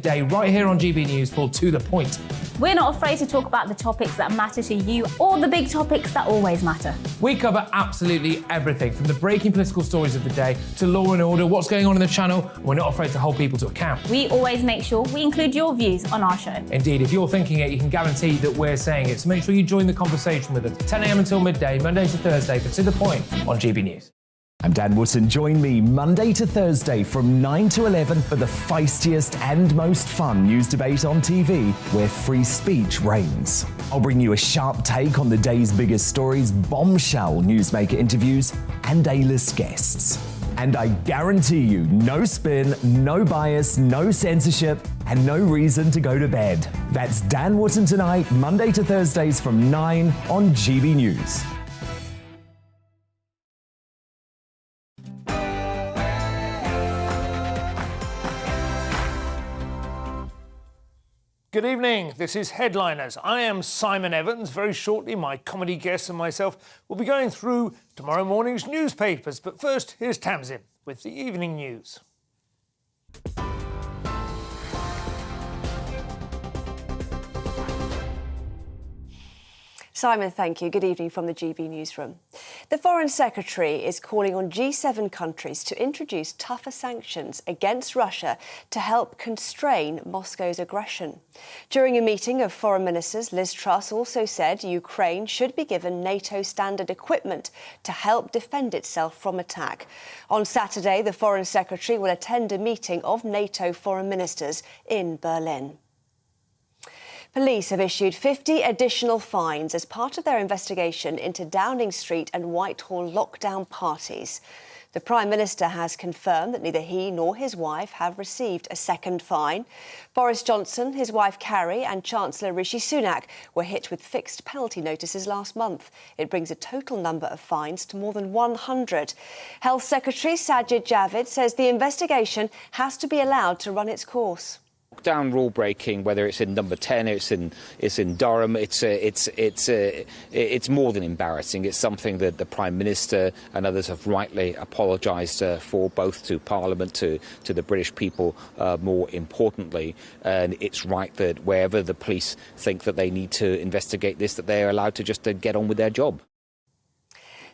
midday, right here on GB News for To The Point. We're not afraid to talk about the topics that matter to you or the big topics that always matter. We cover absolutely everything, from the breaking political stories of the day to law and order, what's going on in the channel. We're not afraid to hold people to account. We always make sure we include your views on our show. Indeed, if you're thinking it, you can guarantee that we're saying it. So make sure you join the conversation with us 10 a.m. until midday, Monday to Thursday for To The Point on GB News. I'm Dan Wootton. Join me Monday to Thursday from 9 to 11 for the feistiest and most fun news debate on TV, where free speech reigns. I'll bring you a sharp take on the day's biggest stories, bombshell newsmaker interviews, and A-list guests. And I guarantee you, no spin, no bias, no censorship, and no reason to go to bed. That's Dan Wootton tonight, Monday to Thursdays from 9 on GB News. Good evening, this is Headliners. I am Simon Evans. Very shortly, my comedy guests and myself will be going through tomorrow morning's newspapers. But first, here's Tamsin with the evening news. Simon, thank you. Good evening from the GB Newsroom. The Foreign Secretary is calling on G7 countries to introduce tougher sanctions against Russia to help constrain Moscow's aggression. During a meeting of foreign ministers, Liz Truss also said Ukraine should be given NATO standard equipment to help defend itself from attack. On Saturday, the Foreign Secretary will attend a meeting of NATO foreign ministers in Berlin. Police have issued 50 additional fines as part of their investigation into Downing Street and Whitehall lockdown parties. The Prime Minister has confirmed that neither he nor his wife have received a second fine. Boris Johnson, his wife Carrie and Chancellor Rishi Sunak were hit with fixed penalty notices last month. It brings the total number of fines to more than 100. Health Secretary Sajid Javid says the investigation has to be allowed to run its course. Lockdown rule breaking, whether it's in Number 10, it's in Durham, it's more than embarrassing. It's something that the Prime Minister and others have rightly apologised for, both to Parliament, to the British people, more importantly. And it's right that wherever the police think that they need to investigate this, that they are allowed to just get on with their job.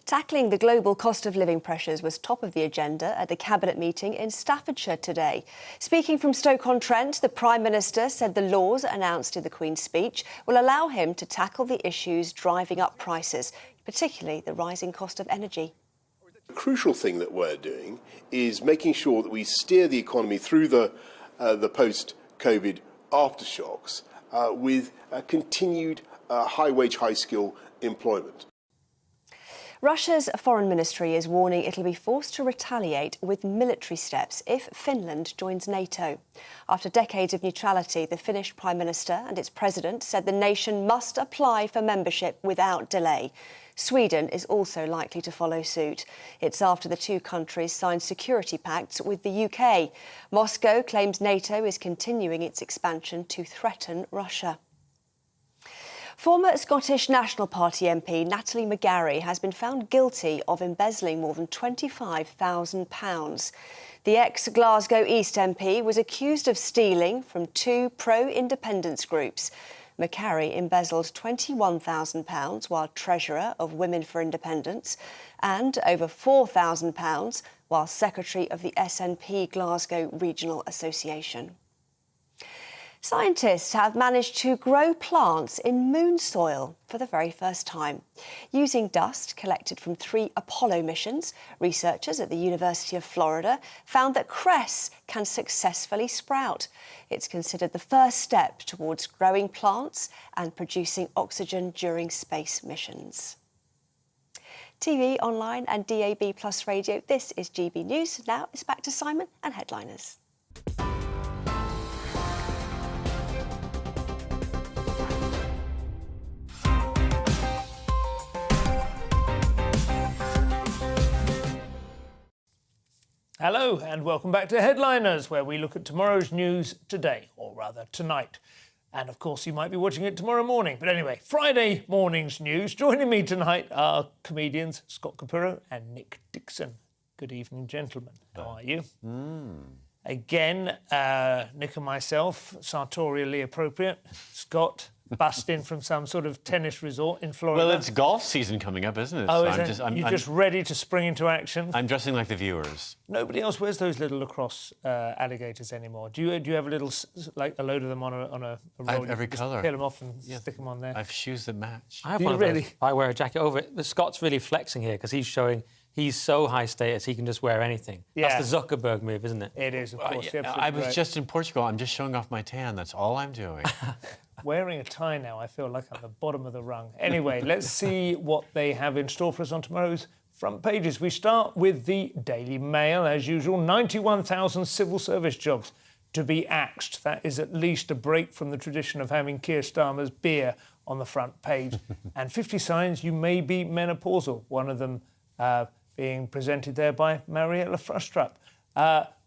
Tackling the global cost of living pressures was top of the agenda at the Cabinet meeting in Staffordshire today. Speaking from Stoke-on-Trent, the Prime Minister said the laws announced in the Queen's speech will allow him to tackle the issues driving up prices, particularly the rising cost of energy. The crucial thing that we're doing is making sure that we steer the economy through the post-COVID aftershocks with continued high-wage, high-skill employment. Russia's foreign ministry is warning it'll be forced to retaliate with military steps if Finland joins NATO. After decades of neutrality, the Finnish Prime Minister and its president said the nation must apply for membership without delay. Sweden is also likely to follow suit. It's after the two countries signed security pacts with the UK. Moscow claims NATO is continuing its expansion to threaten Russia. Former Scottish National Party MP Natalie McGarry has been found guilty of embezzling more than £25,000. The ex-Glasgow East MP was accused of stealing from two pro-independence groups. McGarry embezzled £21,000 while Treasurer of Women for Independence and over £4,000 while Secretary of the SNP Glasgow Regional Association. Scientists have managed to grow plants in moon soil for the very first time. Using dust collected from 3 Apollo missions, researchers at the University of Florida found that cress can successfully sprout. It's considered the first step towards growing plants and producing oxygen during space missions. TV, online and DAB+ radio, this is GB News. Now it's back to Simon and Headliners. Hello and welcome back to Headliners, where we look at tomorrow's news today, or rather tonight. And of course you might be watching it tomorrow morning. But anyway, Friday morning's news. Joining me tonight are comedians Scott Capurro and Nick Dixon. Good evening, gentlemen. How are you? Again, Nick and myself, sartorially appropriate. Scott bust in from some sort of tennis resort in Florida. Well, it's golf season coming up, isn't it? Oh, so is it? You're just ready to spring into action. I'm dressing like the viewers. Nobody else wears those little lacrosse alligators anymore. Do you have a little, like a load of them on a roll? I have every colour. Peel them off and stick them on there. I have shoes that match. I have Do one you of really? those. I wear a jacket over it. The Scott's really flexing here because he's showing he's so high status he can just wear anything. Yeah. That's the Zuckerberg move, isn't it? It is, of course. You're absolutely I was right. just in Portugal. I'm just showing off my tan. That's all I'm doing. Wearing a tie now, I feel like I'm at the bottom of the rung. Anyway, let's see what they have in store for us on tomorrow's front pages. We start with the Daily Mail, as usual. 91,000 civil service jobs to be axed. That is at least a break from the tradition of having Keir Starmer's beer on the front page. And 50 signs you may be menopausal. One of them being presented there by Mariella Frustrup.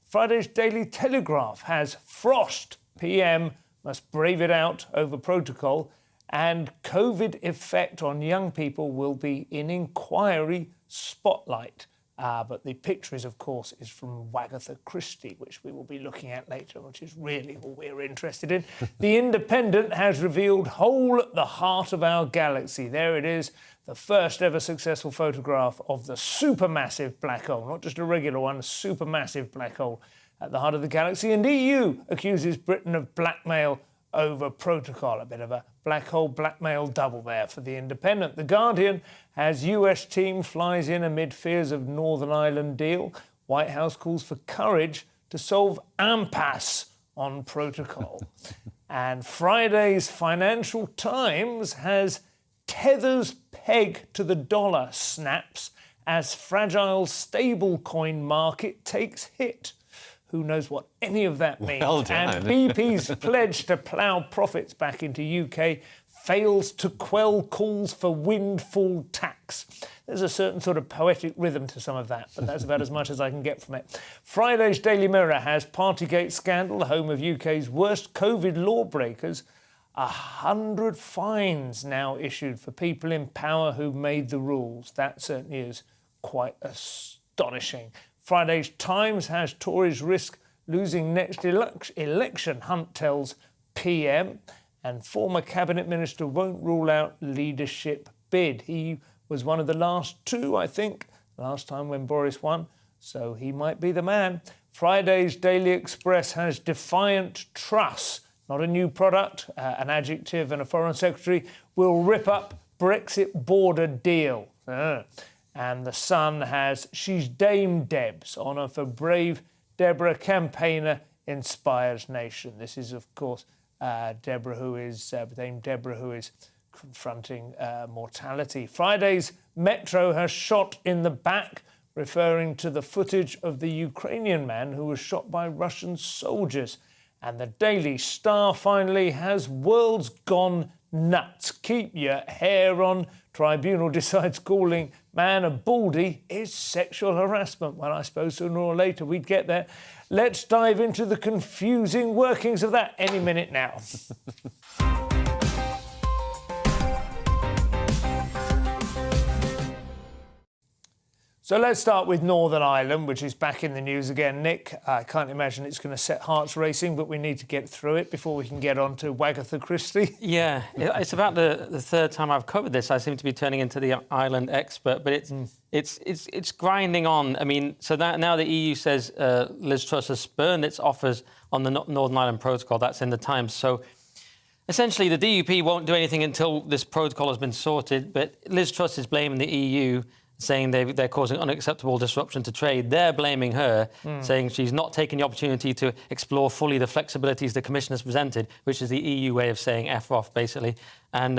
Friday's Daily Telegraph has frost. PM must brave it out over protocol, and COVID effect on young people will be in inquiry spotlight. But the picture is, of course, is from Wagatha Christie, which we will be looking at later, which is really all we're interested in. The Independent has revealed hole at the heart of our galaxy. There it is, the first ever successful photograph of the supermassive black hole, not just a regular one, a supermassive black hole at the heart of the galaxy. And EU accuses Britain of blackmail over protocol. A bit of a black hole blackmail double there for the Independent. The Guardian has US team flies in amid fears of Northern Ireland deal. White House calls for courage to solve impasse on protocol. And Friday's Financial Times has tethers peg to the dollar snaps as fragile stablecoin market takes hit. Who knows what any of that means? Well done. And BP's pledge to plough profits back into UK fails to quell calls for windfall tax. There's a certain sort of poetic rhythm to some of that, but that's about as much as I can get from it. Friday's Daily Mirror has partygate scandal, the home of UK's worst COVID lawbreakers. 100 fines now issued for people in power who made the rules. That certainly is quite astonishing. Friday's Times has Tories risk losing next election, Hunt tells PM, and former Cabinet Minister won't rule out leadership bid. He was one of the last two, I think, last time when Boris won, so he might be the man. Friday's Daily Express has defiant truss, not a new product, an adjective, and a Foreign Secretary will rip up Brexit border deal. And The Sun has She's Dame Deb's, honour for brave Deborah campaigner inspires nation. This is, of course, Dame Deborah who is confronting mortality. Friday's Metro has shot in the back, referring to the footage of the Ukrainian man who was shot by Russian soldiers. And the Daily Star finally has world's gone nuts. Keep your hair on. Tribunal decides calling man a baldy is sexual harassment. Well, I suppose sooner or later we'd get there. Let's dive into the confusing workings of that any minute now. So let's start with Northern Ireland, which is back in the news again. Nick, I can't imagine it's going to set hearts racing, but we need to get through it before we can get on to Wagatha Christie. Yeah, it's about the third time I've covered this. I seem to be turning into the Ireland expert, but it's grinding on. I mean, so that now the EU says Liz Truss has spurned its offers on the Northern Ireland Protocol. That's in the Times. So essentially, the DUP won't do anything until this protocol has been sorted, but Liz Truss is blaming the EU, saying they're causing unacceptable disruption to trade. They're blaming her, saying she's not taking the opportunity to explore fully the flexibilities the Commission has presented, which is the EU way of saying F off, basically. And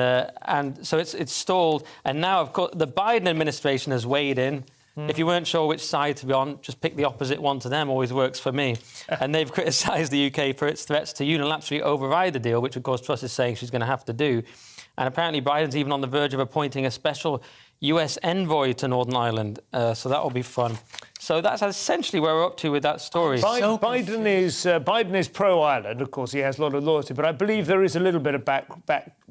so it's stalled. And now, of course, the Biden administration has weighed in. If you weren't sure which side to be on, just pick the opposite one to them, always works for me. And they've criticised the UK for its threats to unilaterally override the deal, which, of course, Truss is saying she's going to have to do. And apparently Biden's even on the verge of appointing a special US envoy to Northern Ireland, so that will be fun. So that's essentially where we're up to with that story. Biden is pro-Ireland, of course, he has a lot of loyalty, but I believe there is a little bit of back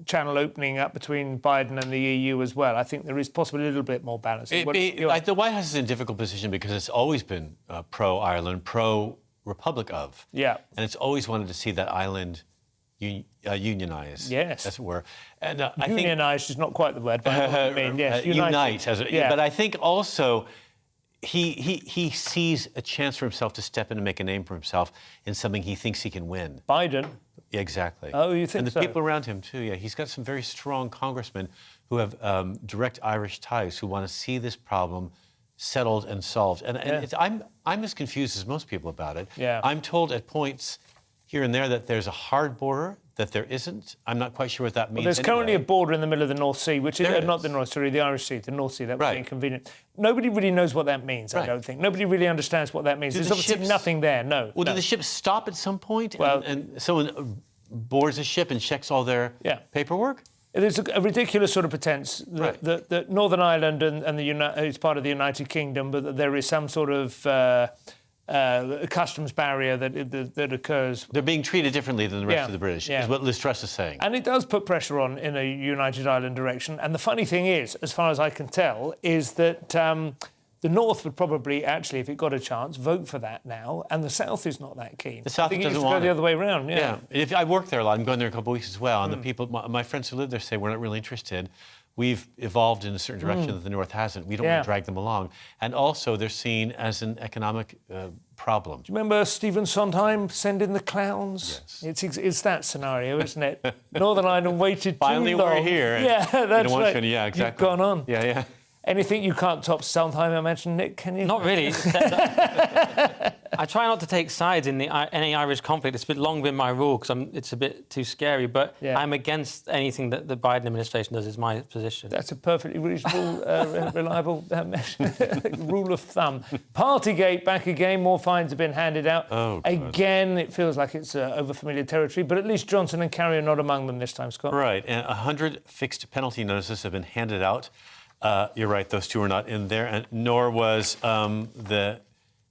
channel opening up between Biden and the EU as well. I think there is possibly a little bit more balance. The White House is in a difficult position because it's always been pro-Ireland, pro republic of. Yeah. And it's always wanted to see that island unionize. Yes. As it were. And I think Unionised is not quite the word, but I know what you mean. Yes, unite. Yeah. But I think also he sees a chance for himself to step in and make a name for himself in something he thinks he can win. Biden. Yeah, exactly. Oh, you think and the so? people around him, too, yeah. He's got some very strong congressmen who have direct Irish ties who want to see this problem settled and solved. And I'm as confused as most people about it. Yeah. I'm told at points here and there that there's a hard border, that there isn't. I'm not quite sure what that means. Well, there's currently a border in the middle of the North Sea, which is not the North Sea, the Irish Sea, the North Sea. That would be inconvenient. Nobody really knows what that means, I don't think. Nobody really understands what that means. There's obviously nothing there, no. Well, do the ships stop at some point? Well, and someone boards a ship and checks all their paperwork? There's a ridiculous sort of pretense that Northern Ireland and is part of the United Kingdom, but that there is some sort of customs barrier that occurs. They're being treated differently than the rest of the British, is what Liz Truss is saying. And it does put pressure on in a United Ireland direction. And the funny thing is, as far as I can tell, is that the North would probably actually, if it got a chance, vote for that now, and the South is not that keen. The South I think doesn't it want go the other way around. Yeah. If I work there a lot. I'm going there a couple of weeks as well, and the people, my friends who live there, say we're not really interested. We've evolved in a certain direction that the North hasn't. We don't want to drag them along. And also, they're seen as an economic problem. Do you remember Stephen Sondheim, Send in the Clowns? Yes. It's that scenario, isn't it? Northern Ireland waited Finally, too long. we're here. Yeah, that's right. Yeah, exactly. You've gone on. Yeah, yeah. Anything you can't top Sondheim, I imagine, Nick, can you? Not really. I try not to take sides in any Irish conflict. It's long been my rule because it's a bit too scary. But I'm against anything that the Biden administration does. Is my position. That's a perfectly reasonable, reliable rule of thumb. Partygate back again. More fines have been handed out. Oh, again, it feels like it's over familiar territory. But at least Johnson and Kerry are not among them this time, Scott. Right. And 100 fixed penalty notices have been handed out. You're right, those two are not in there, and nor was the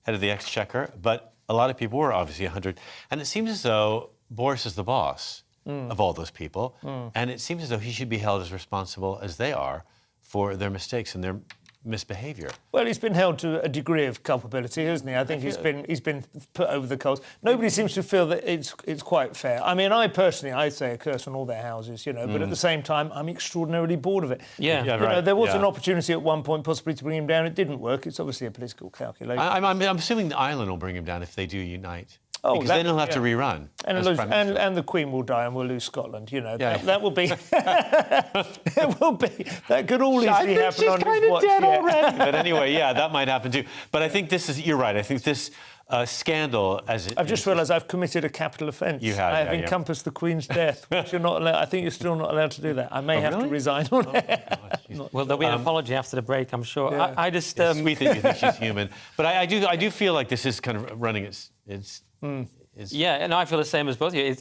head of the Exchequer, but a lot of people were, obviously, 100. And it seems as though Boris is the boss of all those people, and it seems as though he should be held as responsible as they are for their mistakes and their misbehaviour. Well, he's been held to a degree of culpability, hasn't he? I think he's been put over the coals. Nobody seems to feel that it's quite fair. I mean, I say a curse on all their houses, you know, but at the same time, I'm extraordinarily bored of it. Yeah, you know, there was an opportunity at one point possibly to bring him down. It didn't work. It's obviously a political calculation. I'm assuming the island will bring him down if they do unite. Oh, because then he'll have to rerun. And the Queen will die and we'll lose Scotland, you know. That will be... it will be... That could all easily happen on his watch. I think she's kind of dead already. But anyway, that might happen too. But I think you're right, I think this scandal as it... I've just realised I've committed a capital offence. You have, I have encompassed the Queen's death, which you're not allowed... I think you're still not allowed to do that. I may have to resign on air. Well, there'll be an apology after the break, I'm sure. Yeah. I just... It's sweet that you think she's human. But I do feel like this is kind of running its Yeah, and I feel the same as both of you.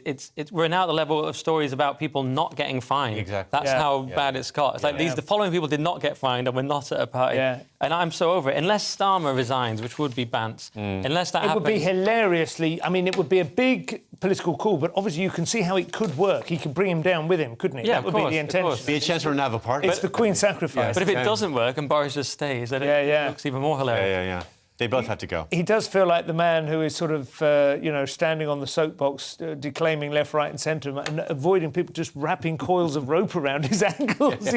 We're now at the level of stories about people not getting fined. Exactly. That's how bad it's got. It's like the following people did not get fined and we're not at a party. Yeah. And I'm so over it. Unless Starmer resigns, which would be Bants, unless that happens... It would be hilariously... I mean, it would be a big political call, but obviously you can see how it could work. He could bring him down with him, couldn't he? Yeah, that would of course, be the intention. be a chance for him to have a party. It's the Queen's sacrifice. But if it doesn't work and Boris just stays, then it looks even more hilarious. Yeah. They both have to go. He does feel like the man who is sort of, standing on the soapbox, declaiming left, right and centre and avoiding people just wrapping coils of rope around his ankles.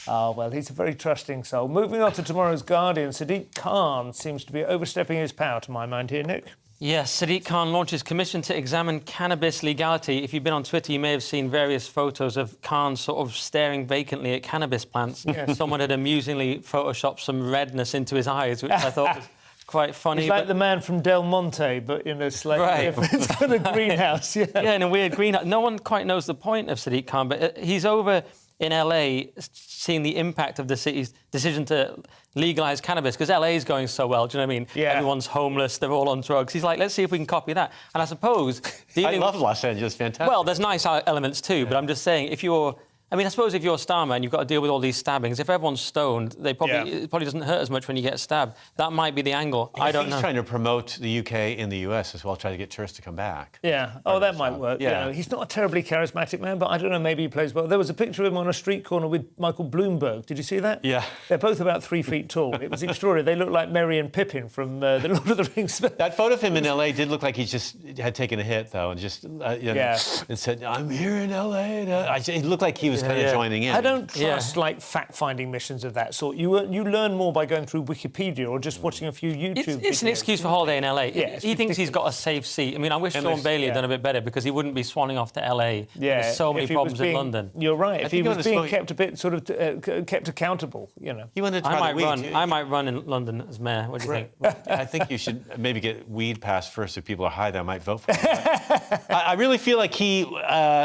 Oh, well, he's a very trusting soul. Moving on to tomorrow's Guardian, Sadiq Khan seems to be overstepping his power, to my mind here, Nick. Yes, Sadiq Khan launches commission to examine cannabis legality. If you've been on Twitter, you may have seen various photos of Khan sort of staring vacantly at cannabis plants. Yes. Someone had amusingly photoshopped some redness into his eyes, which I thought was quite funny. He's like the man from Del Monte, but in a slightly different kind of greenhouse. Yeah, in a weird greenhouse. No one quite knows the point of Sadiq Khan, but he's over in LA seeing the impact of the city's decision to legalise cannabis, because LA is going so well, do you know what I mean? Yeah. Everyone's homeless, they're all on drugs. He's like, let's see if we can copy that. And I suppose... I love Los Angeles, fantastic. Well, there's nice elements too, but I'm just saying, if you're I mean, I suppose if you're a star man, you've got to deal with all these stabbings. If everyone's stoned, it probably doesn't hurt as much when you get stabbed. That might be the angle. I don't know. He's trying to promote the UK in the US as well, trying to get tourists to come back. Yeah. Oh, that might work. Yeah. You know, he's not a terribly charismatic man, but I don't know, maybe he plays well. There was a picture of him on a street corner with Michael Bloomberg. Did you see that? Yeah. They're both about 3 feet tall. It was extraordinary. They look like Merry and Pippin from The Lord of the Rings. That photo of him in LA did look like he just had taken a hit, though, and just and said, "I'm here in LA." It looked like he was kind of joining in. I don't trust like fact-finding missions of that sort. You learn more by going through Wikipedia or just watching a few YouTube videos. It's an excuse for holiday in LA. Yeah, he thinks he's got a safe seat. I mean, I wish Sean Bailey had done a bit better because he wouldn't be swanning off to LA. Yeah, there's so many problems in London. You're right. If he was being kept a bit sort of kept accountable, you know. You want to try I might run in London as mayor. What do you think? I think you should maybe get weed passed first. If people are high, they might vote for him. I really feel like he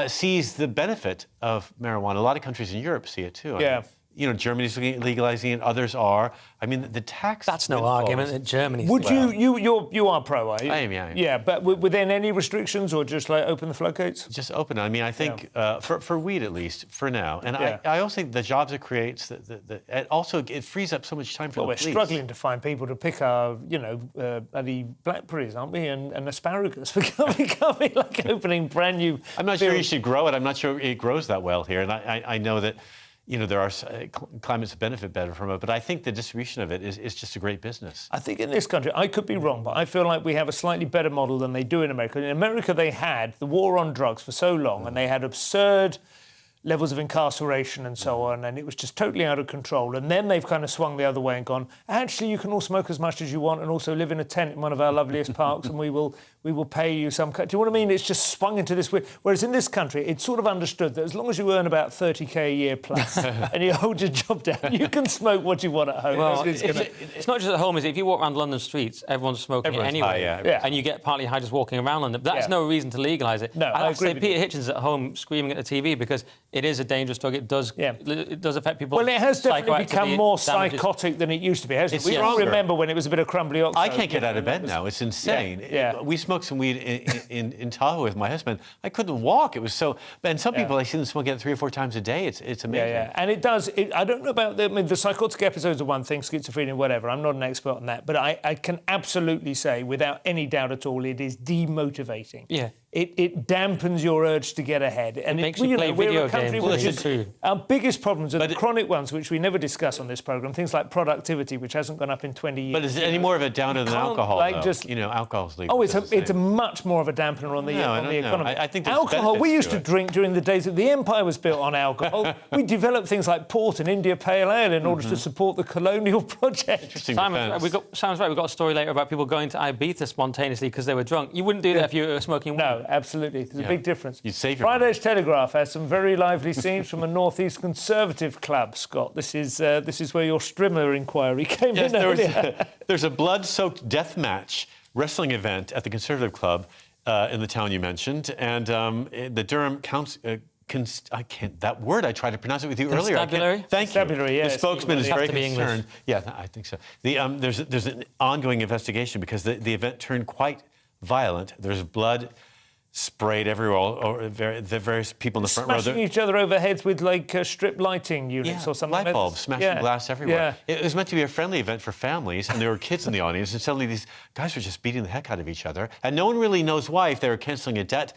sees the benefit of marijuana. A lot of countries in Europe see it too. Yeah. You know, Germany's legalizing it, others are. I mean, the tax... That's no argument that Germany's... Would you are pro, are you? I am, yeah. Yeah, but within any restrictions or just like open the floodgates? Just open. I mean, I think for weed at least, for now. And I also think the jobs it creates, it frees up so much time for the police. We're struggling to find people to pick our, bloody blackberries, aren't we? And asparagus. Becoming like opening brand new... I'm not sure you should grow it. I'm not sure it grows that well here. And I know that... there are climates that benefit better from it, but I think the distribution of it is just a great business. I think in this country, I could be wrong, but I feel like we have a slightly better model than they do in America. In America, they had the war on drugs for so long, and they had absurd levels of incarceration and so on, and it was just totally out of control. And then they've kind of swung the other way and gone, actually, you can all smoke as much as you want and also live in a tent in one of our loveliest parks, and we will pay you some... Do you know what I mean? It's just swung into this way. Whereas in this country, it's sort of understood that as long as you earn about 30k a year plus and you hold your job down, you can smoke what you want at home. Well, it's not just at home, is it? If you walk around London streets, everyone's smoking it anyway. And you get partly high just walking around London. But that's no reason to legalise it. No, I agree say Peter Hitchens is at home screaming at the TV because it is a dangerous drug. It does affect people. Well, it has definitely become more psychotic than it used to be, hasn't it? We all remember when it was a bit of crumbly oxide. I can't get out of bed now. It's insane. We smoked some weed in Tahoe with my husband. I couldn't walk. It was so... And some people, I see them smoking it 3 or 4 times a day. It's amazing. Yeah. And it does... I don't know about... the psychotic episodes are one thing, schizophrenia, whatever. I'm not an expert on that. But I can absolutely say, without any doubt at all, it is demotivating. Yeah. It dampens your urge to get ahead. And it makes you play video games. Our biggest problems are the chronic ones, which we never discuss on this programme, things like productivity, which hasn't gone up in 20 years. But is it any more of a downer than alcohol, alcohol's legal. Oh, it's a much more of a dampener on the economy. I think alcohol, we used to drink during the days that the empire was built on alcohol. We developed things like port and India Pale Ale in order to support the colonial project. Simon's right, we've got a story later about people going to Ibiza spontaneously because they were drunk. You wouldn't do that if you were smoking weed. No, absolutely. There's a big difference. You'd save your Friday's Telegraph has some very lively scenes from a North East Conservative club, Scott. This is where your Strimmer inquiry came in earlier. There's a blood-soaked death match wrestling event at the Conservative Club in the town you mentioned, and the Durham Council... that word, I tried to pronounce it with you earlier. Constabulary? Thank you. Yes. The spokesman is very concerned. Yeah, I think so. There's an ongoing investigation because the event turned quite violent. There's blood sprayed everywhere, or the various people in the front row. Smashing each other over heads with, strip lighting units or something. Light bulbs, smashing glass everywhere. It was meant to be a friendly event for families, and there were kids in the audience, and suddenly these guys were just beating the heck out of each other, and no one really knows why, if they were cancelling a debt.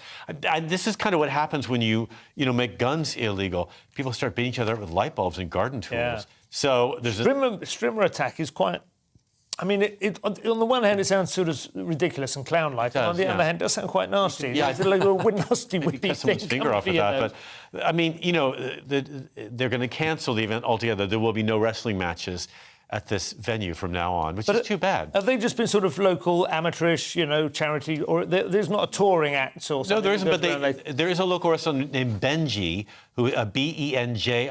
This is kind of what happens when you make guns illegal. People start beating each other up with light bulbs and garden tools. Yeah. So there's Strimmer attack is quite... I mean, on the one hand, it sounds sort of ridiculous and clown-like. On the other hand, it does sound quite nasty. Yeah, it's like a nasty whippy thing. Someone's finger off with that. But, I mean, they're going to cancel the event altogether. There will be no wrestling matches at this venue from now on, which is too bad. Have they just been sort of local, amateurish, charity, or there's not a touring act or something? No, there isn't, but there is a local wrestler named Benji, Benji,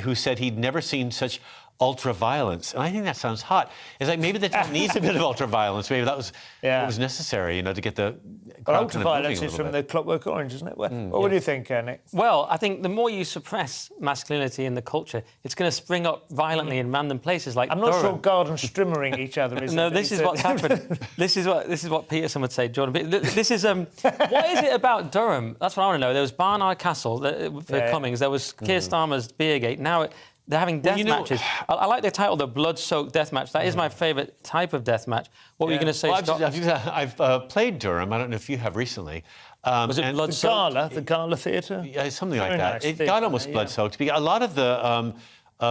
who said he'd never seen such ultra-violence. And I think that sounds hot. It's like maybe the town needs a bit of ultra-violence. Maybe that was what was necessary, to get the crowd ultra-violence is from the Clockwork Orange, isn't it? What do you think, Nick? Well, I think the more you suppress masculinity in the culture, it's going to spring up violently in random places like I'm not Durham. sure garden strimmering each other is. No, this is what's happened. This is what Peterson would say, Jordan. This is what is it about Durham? That's what I want to know. There was Barnard Castle for Cummings. There was Keir Starmer's Beergate. Now they're having death matches. I like the title, the blood-soaked death match. That is my favourite type of death match. What were you going to say, Scott? I've played Durham. I don't know if you have recently. Was it blood-soaked? The Gala Theatre? Yeah, something like Very that. nice It got almost blood-soaked. A lot of the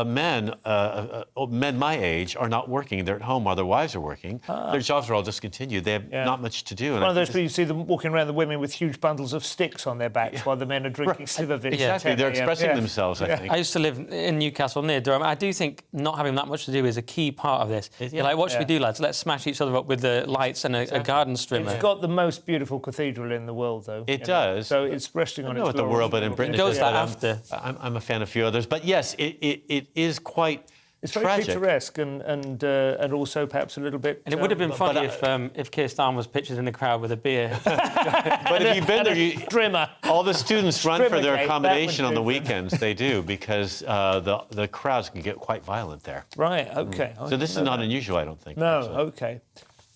men my age are not working. They're at home while their wives are working. Their jobs are all discontinued. They have not much to do. One of those people you see them walking around, the women with huge bundles of sticks on their backs while the men are drinking Slivovitz. Exactly, they're expressing themselves, I think. I used to live in Newcastle near Durham. I do think not having that much to do is a key part of this. You're like, what should we do, lads? Let's smash each other up with the lights and a garden strimmer. It's got the most beautiful cathedral in the world, though. It does. So it's resting on its the world, but in Britain it goes that after. I'm a fan of a few others. But yes, it is quite It's very tragic. Picturesque and also perhaps a little bit... And it would have been funny if Keir Starmer was pictured in the crowd with a beer. But if you've been there, Strimmer. all the students run for their Strimmergate, accommodation on the weekends. They do, because the crowds can get quite violent there. Right, OK. So this is not unusual, I don't think. No, OK.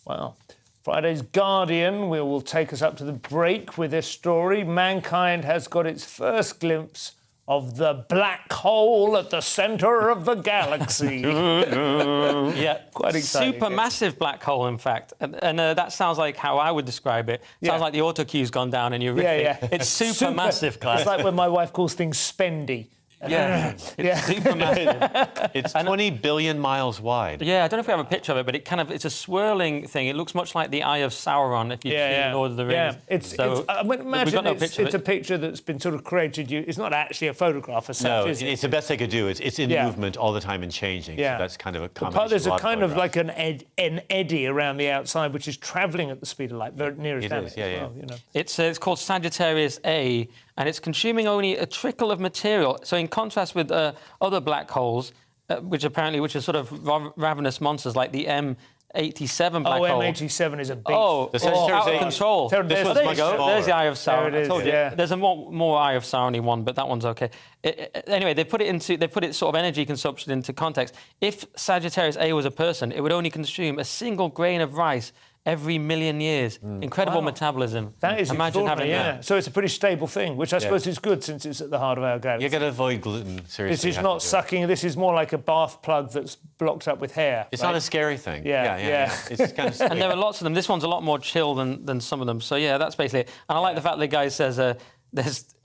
Wow. Friday's Guardian will take us up to the break with this story. Mankind has got its first glimpse of the black hole at the centre of the galaxy. Yeah, quite exciting. Supermassive black hole, in fact. And that sounds like how I would describe it. Sounds like the auto cue's gone down and you're riffing. Yeah. It's supermassive, class. It's like when my wife calls things spendy. It's supermassive. It's 20 billion miles wide. Yeah, I don't know if we have a picture of it, but it's a swirling thing. It looks much like the Eye of Sauron if you've seen Lord of the Rings. Yeah, I would imagine it's a picture that's been sort of created. It's not actually a photograph as such, is it? It's the best they could do. It's in movement all the time and changing. Yeah. So that's kind of a combination. There's a kind of like an eddy around the outside, which is travelling at the speed of light, very near as damage. It's called Sagittarius A, and it's consuming only a trickle of material. So in contrast with other black holes, which are sort of ravenous monsters like the M87 black hole. M87 is a beast. Out of control. This was there you much go. smaller. There's the Eye of Sauron. There it is, I told you. yeah. There's a more Eye of Sauron one, but that one's okay. Anyway, they put its sort of energy consumption into context. If Sagittarius A was a person, it would only consume a single grain of rice every million years. Incredible metabolism. That is Imagine having that. So it's a pretty stable thing, which I suppose is good since it's at the heart of our galaxy. You've got to avoid gluten, seriously. This is not sucking. This is more like a bath plug that's blocked up with hair. It's not a scary thing. Yeah. It's kind of And there are lots of them. This one's a lot more chill than some of them. So, yeah, that's basically it. And I like the fact that the guy says...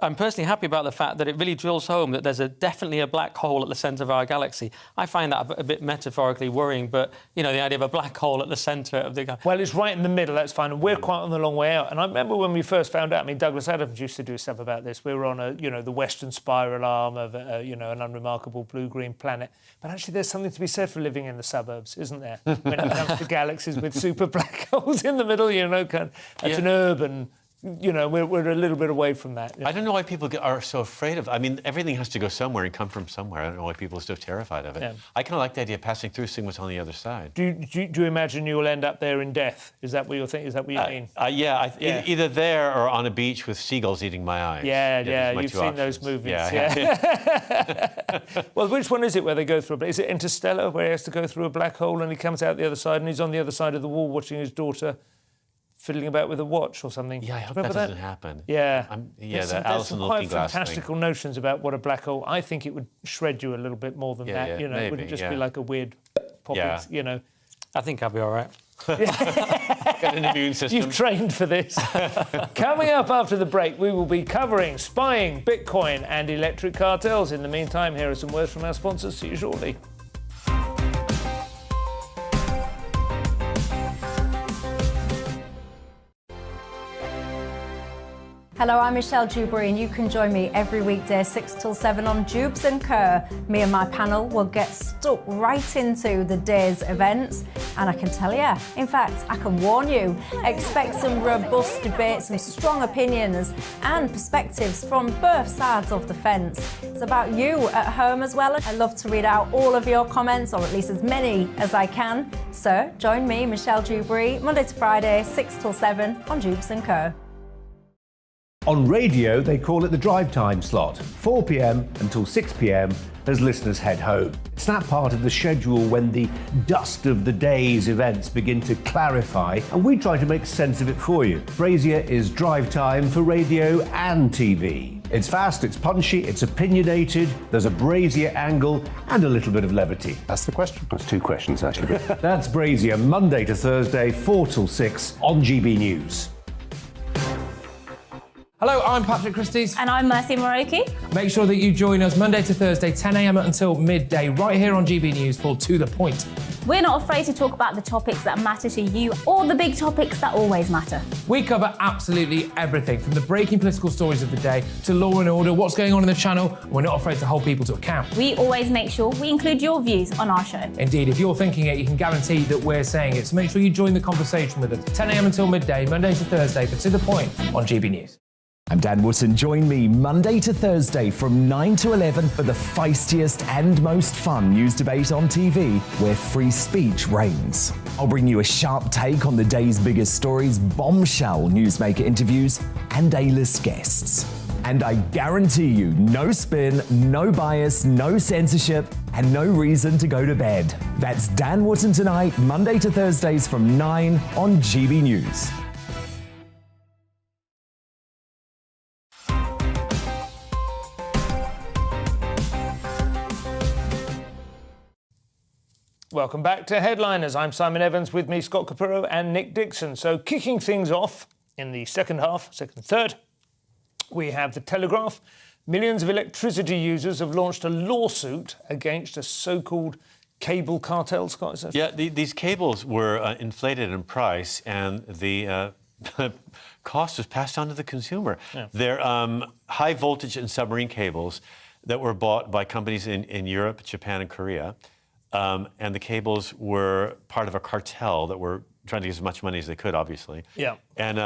I'm personally happy about the fact that it really drills home that there's definitely a black hole at the centre of our galaxy. I find that a bit metaphorically worrying, but, the idea of a black hole at the centre of the galaxy... Well, it's right in the middle, that's fine, and we're quite on the long way out. And I remember when we first found out, Douglas Adams used to do stuff about this. We were on the western spiral arm of, an unremarkable blue-green planet. But actually, there's something to be said for living in the suburbs, isn't there? When it comes to galaxies with super black holes in the middle, that's an urban... we're a little bit away from that. I don't know why people are so afraid of... everything has to go somewhere and come from somewhere. I don't know why people are so terrified of it. Yeah. I kind of like the idea of passing through, seeing what's on the other side. Do you imagine you'll end up there in death? Is that what you're thinking? Is that what you mean? Either there or on a beach with seagulls eating my eyes. Yeah, you've seen those movies. Yeah. Well, which one is it where they go through? Is it Interstellar, where he has to go through a black hole and he comes out the other side and he's on the other side of the wall watching his daughter fiddling about with a watch or something? Yeah, I hope that doesn't happen. Yeah. There's some quite fantastical notions about what a black hole... I think it would shred you a little bit more than that. Maybe, it wouldn't just be like a weird popping, I think I'll be all right. Got an immune system. You've trained for this. Coming up after the break, we will be covering spying, Bitcoin and electric cartels. In the meantime, here are some words from our sponsors. See you shortly. Hello, I'm Michelle Dewberry, and you can join me every weekday 6 till 7 on Jubes and Kerr. Me and my panel will get stuck right into the day's events, and I can tell you, in fact, I can warn you, expect some robust debates, some strong opinions and perspectives from both sides of the fence. It's about you at home as well. I love to read out all of your comments, or at least as many as I can. So join me, Michelle Dewberry, Monday to Friday, 6 till 7 on Jubes and Kerr. On radio, they call it the drive time slot, 4 p.m. until 6 p.m. as listeners head home. It's that part of the schedule when the dust of the day's events begin to clarify, and we try to make sense of it for you. Brazier is drive time for radio and TV. It's fast, it's punchy, it's opinionated, there's a Brazier angle and a little bit of levity. That's the question. That's two questions, actually. That's Brazier, Monday to Thursday, 4 till 6 on GB News. Hello, I'm Patrick Christie's. And I'm Mercy Moroki. Make sure that you join us Monday to Thursday, 10 a.m. until midday, right here on GB News for To The Point. We're not afraid to talk about the topics that matter to you, or the big topics that always matter. We cover absolutely everything, from the breaking political stories of the day to law and order, what's going on in the channel. We're not afraid to hold people to account. We always make sure we include your views on our show. Indeed, if you're thinking it, you can guarantee that we're saying it. So make sure you join the conversation with us, 10 a.m. until midday, Monday to Thursday, for To The Point on GB News. I'm Dan Wootton. Join me Monday to Thursday from 9 to 11 for the feistiest and most fun news debate on TV, where free speech reigns. I'll bring you a sharp take on the day's biggest stories, bombshell newsmaker interviews, and A-list guests. And I guarantee you, no spin, no bias, no censorship, and no reason to go to bed. That's Dan Wootton tonight, Monday to Thursdays from 9 on GB News. Welcome back to Headliners. I'm Simon Evans, with me Scott Capurro and Nick Dixon. So kicking things off in the second third, we have The Telegraph. Millions of electricity users have launched a lawsuit against a so-called cable cartel, Scott. Is that yeah, these cables were inflated in price, and the cost was passed on to the consumer. Yeah. They're high voltage and submarine cables that were bought by companies in Europe, Japan, and Korea. And the cables were part of a cartel that were trying to get as much money as they could, obviously. Yeah. And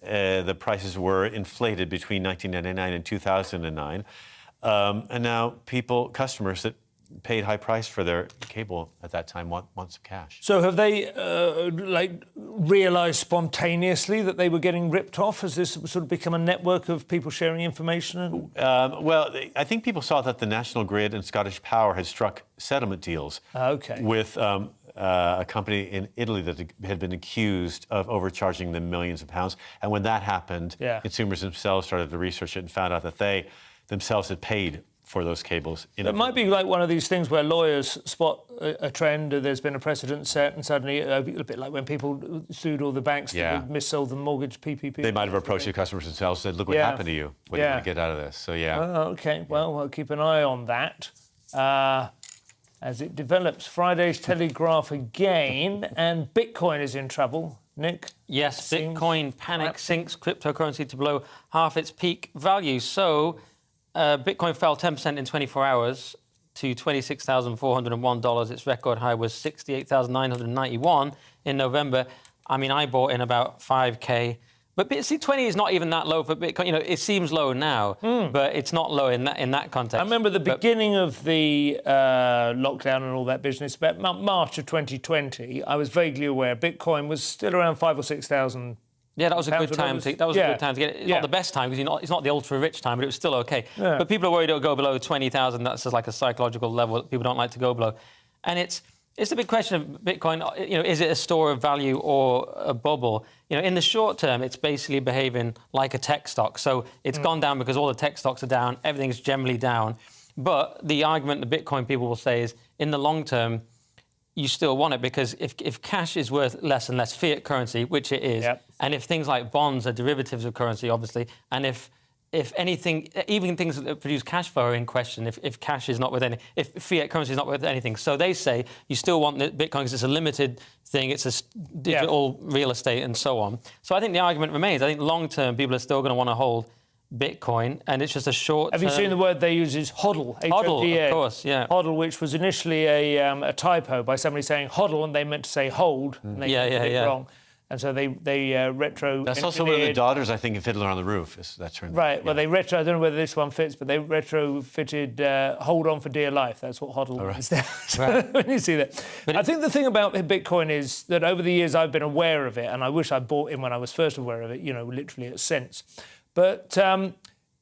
the prices were inflated between 1999 and 2009. And now customers that paid high price for their cable at that time want some cash. So have they realised spontaneously that they were getting ripped off? Has this sort of become a network of people sharing information? Well, I think people saw that the National Grid and Scottish Power had struck settlement deals with a company in Italy that had been accused of overcharging them millions of pounds. And when that happened, consumers themselves started to research it and found out that they themselves had paid for those cables. It might be like one of these things where lawyers spot a trend, there's been a precedent set, and suddenly, a bit like when people sued all the banks that missold the mortgage PPP. They might have approached the customers themselves and said, look what happened to you. What do you want to get out of this? So, OK, well, we'll keep an eye on that as it develops. Friday's Telegraph again, and Bitcoin is in trouble. Nick? Yes, Bitcoin panic sinks cryptocurrency to below half its peak value. So Bitcoin fell 10% in 24 hours to $26,401. Its record high was $68,991 in November. I mean, I bought in about 5K. But see, 20 is not even that low for Bitcoin. You know, it seems low now, but it's not low in that context. I remember the beginning of the lockdown and all that business, about March of 2020, I was vaguely aware Bitcoin was still around 5,000 or 6,000. Yeah, that was a good time. A good time to get it. It's not the best time because it's not the ultra-rich time, but it was still okay. Yeah. But people are worried it'll go below 20,000. That's just like a psychological level that people don't like to go below. And it's the big question of Bitcoin. You know, is it a store of value or a bubble? You know, in the short term, it's basically behaving like a tech stock. So it's gone down because all the tech stocks are down. Everything's generally down. But the argument the Bitcoin people will say is, in the long term, you still want it because if cash is worth less and less, fiat currency, which it is, and if things like bonds are derivatives of currency, obviously, and if if anything, even things that produce cash flow are in question if cash is not with any, if fiat currency is not with anything. So they say you still want the Bitcoin because it's a limited thing, it's a digital real estate and so on. So I think the argument remains. I think long term people are still going to want to hold Bitcoin, and it's just a short. Have you seen the word they use is hodl? Hodl, of course, yeah. Hodl, which was initially a typo by somebody saying hodl, and they meant to say hold, and they got it wrong. And so they retro. That's also one of the daughters, I think, in Fiddler on the Roof. That turned right. Yeah. Well, they retro. I don't know whether this one fits, but they retrofitted "Hold On for Dear Life." That's what hodl is. Right. When you see that, but I think the thing about Bitcoin is that over the years I've been aware of it, and I wish I bought in when I was first aware of it. You know, literally at cents. But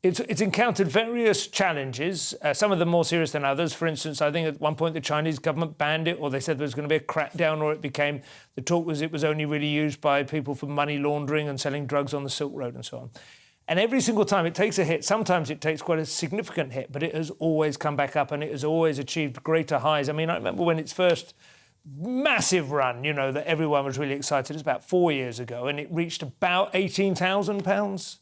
it's encountered various challenges, some of them more serious than others. For instance, I think at one point the Chinese government banned it, or they said there was going to be a crackdown, or the talk was it was only really used by people for money laundering and selling drugs on the Silk Road and so on. And every single time it takes a hit, sometimes it takes quite a significant hit, but it has always come back up and it has always achieved greater highs. I mean, I remember when its first massive run, you know, that everyone was really excited, it was about 4 years ago, and it reached about £18,000.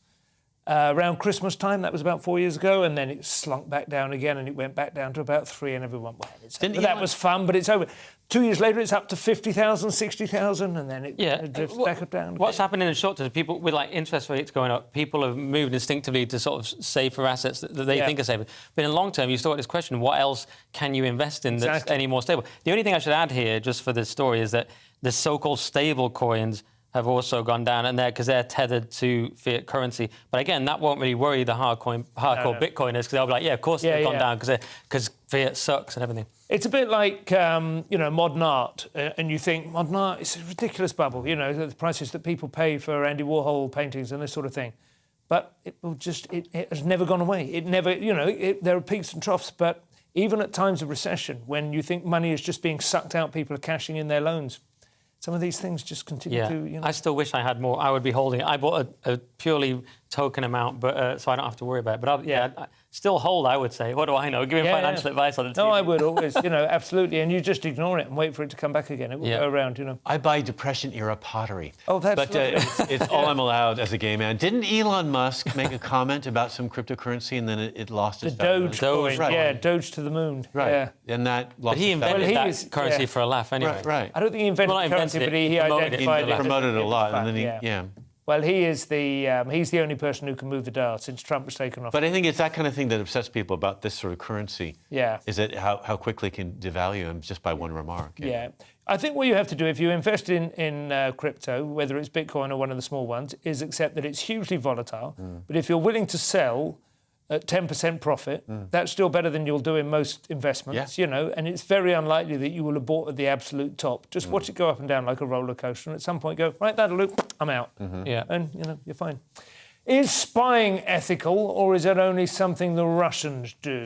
Around Christmas time, that was about 4 years ago, and then it slunk back down again, and it went back down to about 3, and everyone, well, that was fun, but it's over. 2 years later, it's up to 50,000, 60,000, and then it drifts back down. What's happened in the short term? People with like interest rates going up, people have moved instinctively to sort of save for assets that they think are safe. But in the long term, you still got this question: what else can you invest in that's any more stable? The only thing I should add here, just for this story, is that the so-called stable coins have also gone down, and they're tethered to fiat currency. But again, that won't really worry the hardcore Bitcoiners, because they'll be like, yeah, of course they've gone down because fiat sucks and everything. It's a bit like modern art, and you think modern art is a ridiculous bubble. You know, the prices that people pay for Andy Warhol paintings and this sort of thing. But it has never gone away. It never, there are peaks and troughs, but even at times of recession, when you think money is just being sucked out, people are cashing in their loans. Some of these things just continue to, I still wish I had more. I would be holding it. I bought a purely token amount, but so I don't have to worry about it. But I still hold, I would say. What do I know? Give me financial advice on the TV. No, I would always, absolutely. And you just ignore it and wait for it to come back again. It will go around, I buy Depression-era pottery. Oh, that's But it's all I'm allowed as a gay man. Didn't Elon Musk make a comment about some cryptocurrency and then it lost its value? The Doge coin, Doge to the moon. Right. Yeah. And that lost But he its value. invented that currency for a laugh anyway. Right. I don't think he invented currency, but he identified it. He promoted it a lot. And then Well, he's the only person who can move the dial since Trump was taken off. But I think it's that kind of thing that upsets people about this sort of currency. Yeah. Is that how quickly it can devalue him just by one remark. Yeah. I think what you have to do if you invest in crypto, whether it's Bitcoin or one of the small ones, is accept that it's hugely volatile. But if you're willing to sell at 10% profit, that's still better than you'll do in most investments, and it's very unlikely that you will have bought at the absolute top. Just watch it go up and down like a roller coaster, and at some point go, right, that'll do, I'm out. And, you're fine. Is spying ethical, or is it only something the Russians do?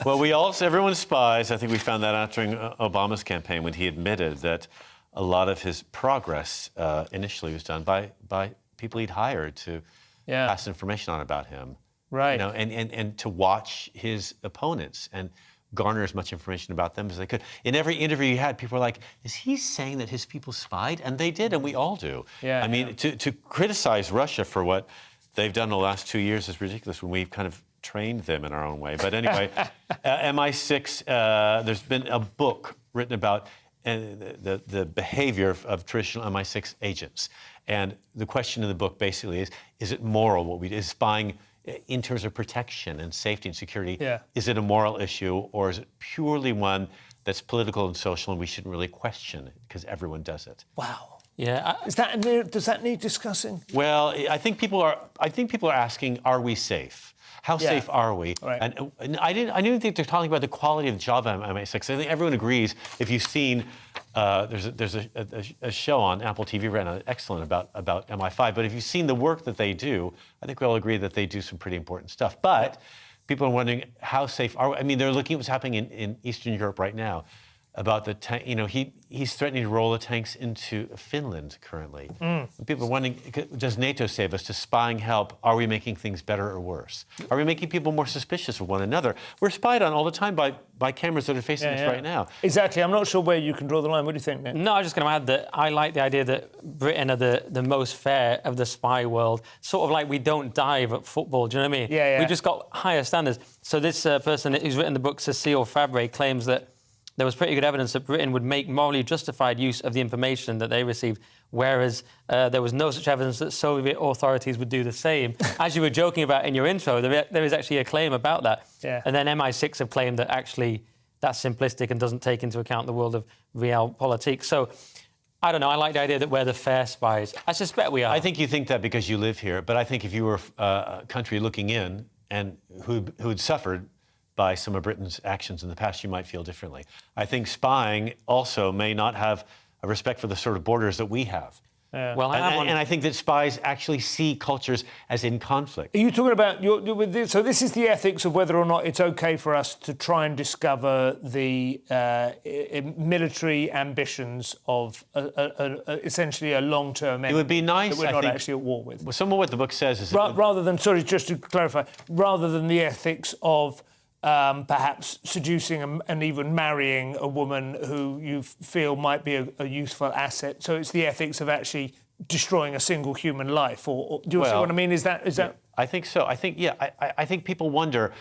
Well, everyone spies. I think we found that out during Obama's campaign when he admitted that a lot of his progress initially was done by people he'd hired to pass information on about him. Right. And to watch his opponents and garner as much information about them as they could. In every interview he had, people were like, is he saying that his people spied? And they did, and we all do. Yeah, I mean, to criticize Russia for what they've done in the last 2 years is ridiculous when we've kind of trained them in our own way. But anyway, MI6, there's been a book written about the behavior of traditional MI6 agents. And the question in the book basically is it moral what we do? Is spying in terms of protection and safety and security, is it a moral issue, or is it purely one that's political and social and we shouldn't really question it because everyone does it? Wow. Yeah. Does that need discussing? Well, I think people are asking, are we safe? How safe are we? Right. And I didn't think they're talking about the quality of the job of MI6. I think everyone agrees. If you've seen, there's a show on Apple TV right now, excellent about MI5. But if you've seen the work that they do, I think we all agree that they do some pretty important stuff. But people are wondering how safe are we? I mean, they're looking at what's happening in Eastern Europe right now. about the tank. You know, he's threatening to roll the tanks into Finland currently. People are wondering, does NATO save us? Does spying help? Are we making things better or worse? Are we making people more suspicious of one another? We're spied on all the time by cameras that are facing us right now. Exactly. I'm not sure where you can draw the line. What do you think, Nick? No, I was just going to add that I like the idea that Britain are the most fair of the spy world. Sort of like we don't dive at football, do you know what I mean? Yeah. We just got higher standards. So this person who's written the book, Cécile Fabre, claims that there was pretty good evidence that Britain would make morally justified use of the information that they received, whereas there was no such evidence that Soviet authorities would do the same. As you were joking about in your intro, there is actually a claim about that. Yeah. And then MI6 have claimed that actually that's simplistic and doesn't take into account the world of realpolitik. So, I don't know, I like the idea that we're the fair spies. I suspect we are. I think you think that because you live here, but I think if you were a country looking in and who'd suffered by some of Britain's actions in the past, you might feel differently. I think spying also may not have a respect for the sort of borders that we have. Well, and I think that spies actually see cultures as in conflict. Are you talking about so this is the ethics of whether or not it's okay for us to try and discover the military ambitions of essentially a long-term enemy. It would be nice, that we're I not think, actually at war with. Well, some of what the book says is rather than, sorry, just to clarify, rather than the ethics of perhaps seducing and even marrying a woman who you feel might be a useful asset. So it's the ethics of actually destroying a single human life. Or do you see what I mean? Is that? I think so. I think people wonder,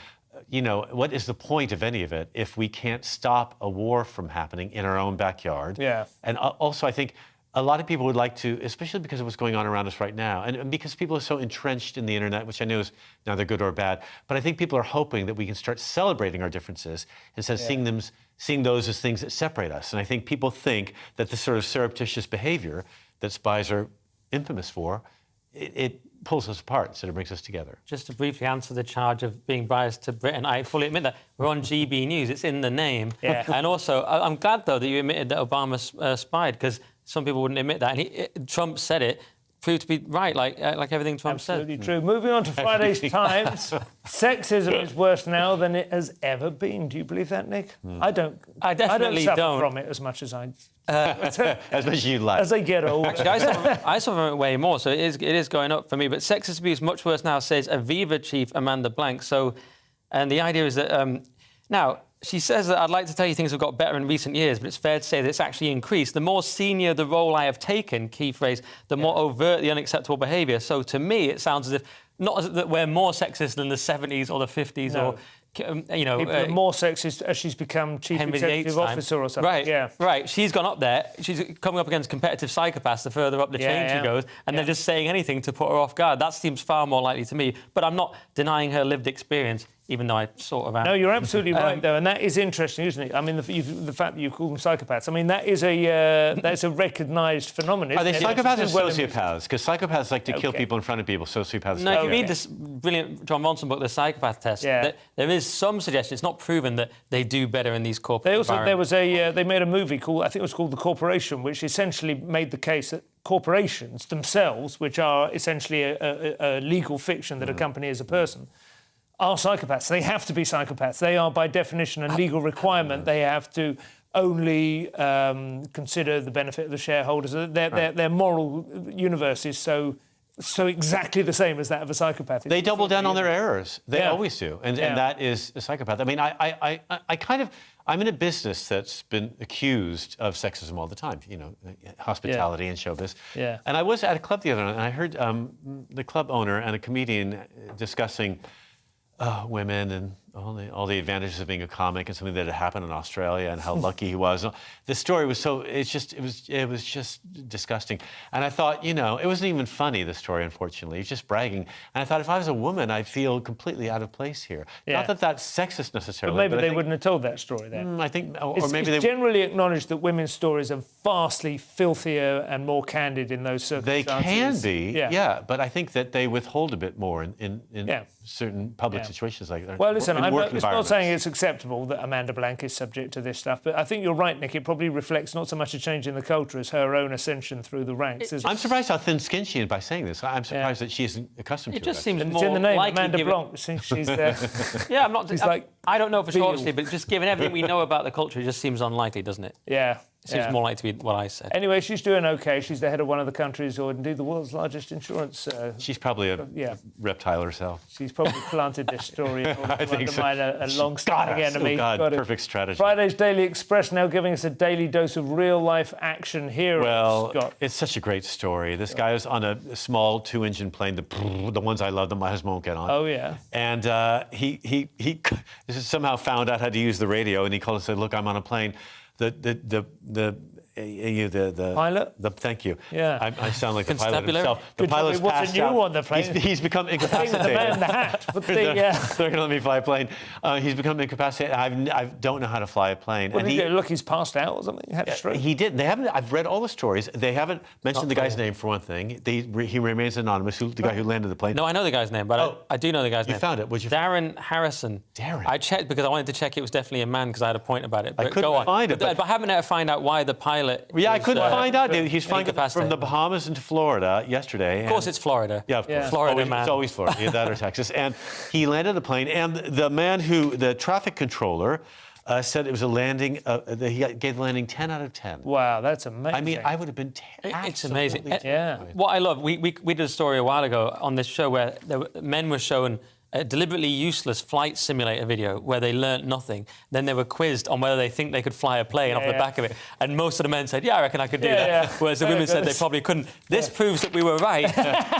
you know, what is the point of any of it if we can't stop a war from happening in our own backyard? Yeah. And also, I think a lot of people would like to, especially because of what's going on around us right now, and because people are so entrenched in the internet, which I know is neither good or bad, but I think people are hoping that we can start celebrating our differences instead of seeing those as things that separate us. And I think people think that the sort of surreptitious behavior that spies are infamous for, it pulls us apart instead of brings us together. Just to briefly answer the charge of being biased to Britain, I fully admit that. We're on GB News, it's in the name. Yeah. And also, I'm glad, though, that you admitted that Obama spied, because some people wouldn't admit that. And Trump said it, proved to be right, like everything Trump said. Absolutely true. Moving on to Friday's Times. Sexism is worse now than it has ever been. Do you believe that, Nick? I don't. I definitely suffer don't. from it as much as I... As much as you'd like. As I get older. Actually, I suffer from it way more, so it is going up for me. But sexist abuse much worse now, says Aviva chief Amanda Blank. So, and the idea is that now she says that I'd like to tell you things have got better in recent years, but it's fair to say that it's actually increased. The more senior the role I have taken, key phrase, the more overt the unacceptable behaviour. So to me, it sounds as if not as if that we're more sexist than the 70s or the 50s or. You know, people are more sexist as she's become chief executive officer or something. Right, yeah. Right. She's gone up there. She's coming up against competitive psychopaths the further up the chain she goes, and they're just saying anything to put her off guard. That seems far more likely to me. But I'm not denying her lived experience, even though I sort of am. No, you're absolutely right, though, and that is interesting, isn't it? I mean, the fact that you call them psychopaths. I mean, that is that's a recognised phenomenon. Are they isn't it? psychopaths or sociopaths? Because psychopaths like to kill people in front of people. Sociopaths. No, if you read this brilliant John Monson book, The Psychopath Test, there is some suggestion. It's not proven that they do better in these corporate environments. They made a movie called, I think it was called The Corporation, which essentially made the case that corporations themselves, which are essentially a legal fiction that a company is a person, are psychopaths. They have to be psychopaths. They are, by definition, a legal requirement. They have to only consider the benefit of the shareholders. Their moral universe is so exactly the same as that of a psychopath. They double down on their errors. They always do. And that is a psychopath. I mean, I'm in a business that's been accused of sexism all the time, you know, hospitality and showbiz. Yeah. And I was at a club the other night, and I heard the club owner and a comedian discussing women and all the advantages of being a comic and something that had happened in Australia and how lucky he was. The story was it was just disgusting. And I thought, you know, it wasn't even funny, the story, unfortunately. It's just bragging. And I thought, if I was a woman, I'd feel completely out of place here. Yeah. Not that that's sexist necessarily. But maybe they wouldn't have told that story then. I think, It's generally acknowledged that women's stories are vastly filthier and more candid in those circumstances. They can be, but I think that they withhold a bit more in certain public situations like that. Well, listen, it's not saying it's acceptable that Amanda Blank is subject to this stuff, but I think you're right, Nick. It probably reflects not so much a change in the culture as her own ascension through the ranks. I'm surprised how thin-skinned she is by saying this. I'm surprised that she isn't accustomed to it. It just seems it's more in the name, likely Amanda Blanc. She's yeah, I'm not. She's like I don't know for sure, Feel. obviously, but just given everything we know about the culture, it just seems unlikely, doesn't it? Yeah. It seems more likely to be what I said. Anyway, she's doing okay. She's the head of one of the countries, or indeed the world's largest insurance. She's probably a reptile herself. She's probably planted this story in order to undermine a long-standing enemy. Oh, God, perfect strategy. Friday's Daily Express now giving us a daily dose of real-life action heroes. Well, Scott. it's such a great story. This guy was on a small 2-engine plane, the ones I love that my husband won't get on. Oh, yeah. And he somehow found out how to use the radio, and he called and said, "Look, I'm on a plane." The pilot? Thank you. Yeah. I sound like the pilot Constabulary? himself. The Good job pilot's it wasn't passed you out. on the plane. He's become The incapacitated. man in the hat. But They're going to let me fly a plane. He's become incapacitated. I don't know how to fly a plane. What did he do? Look, he's passed out or something? He had a stroke? He did. They haven't. I've read all the stories. They haven't mentioned the guy's name for one thing. He remains anonymous. The guy who landed the plane. No, I know the guy's name, but I do know the guy's name. You found it. What'd you Darren Harrison. Darren. I checked because I wanted to check it was definitely a man because I had a point about it. But I couldn't go on. find it, But I haven't had to find out why the pilot. Yeah, I couldn't find out. He's flying from incapacitated. the Bahamas into Florida yesterday. Of course, it's Florida. Yeah, of course. Florida man. It's always Florida. Yeah, that or Texas. And he landed the plane, and the man the traffic controller, said it was a landing. He gave the landing 10 out of 10. Wow, that's amazing. I mean, I would have been It's amazing. Yeah. What I love, we did a story a while ago on this show where men were shown a deliberately useless flight simulator video where they learnt nothing. Then they were quizzed on whether they think they could fly a plane off the back of it. And most of the men said, yeah, I reckon I could do that. Yeah. Whereas the women said they probably couldn't. This proves that we were right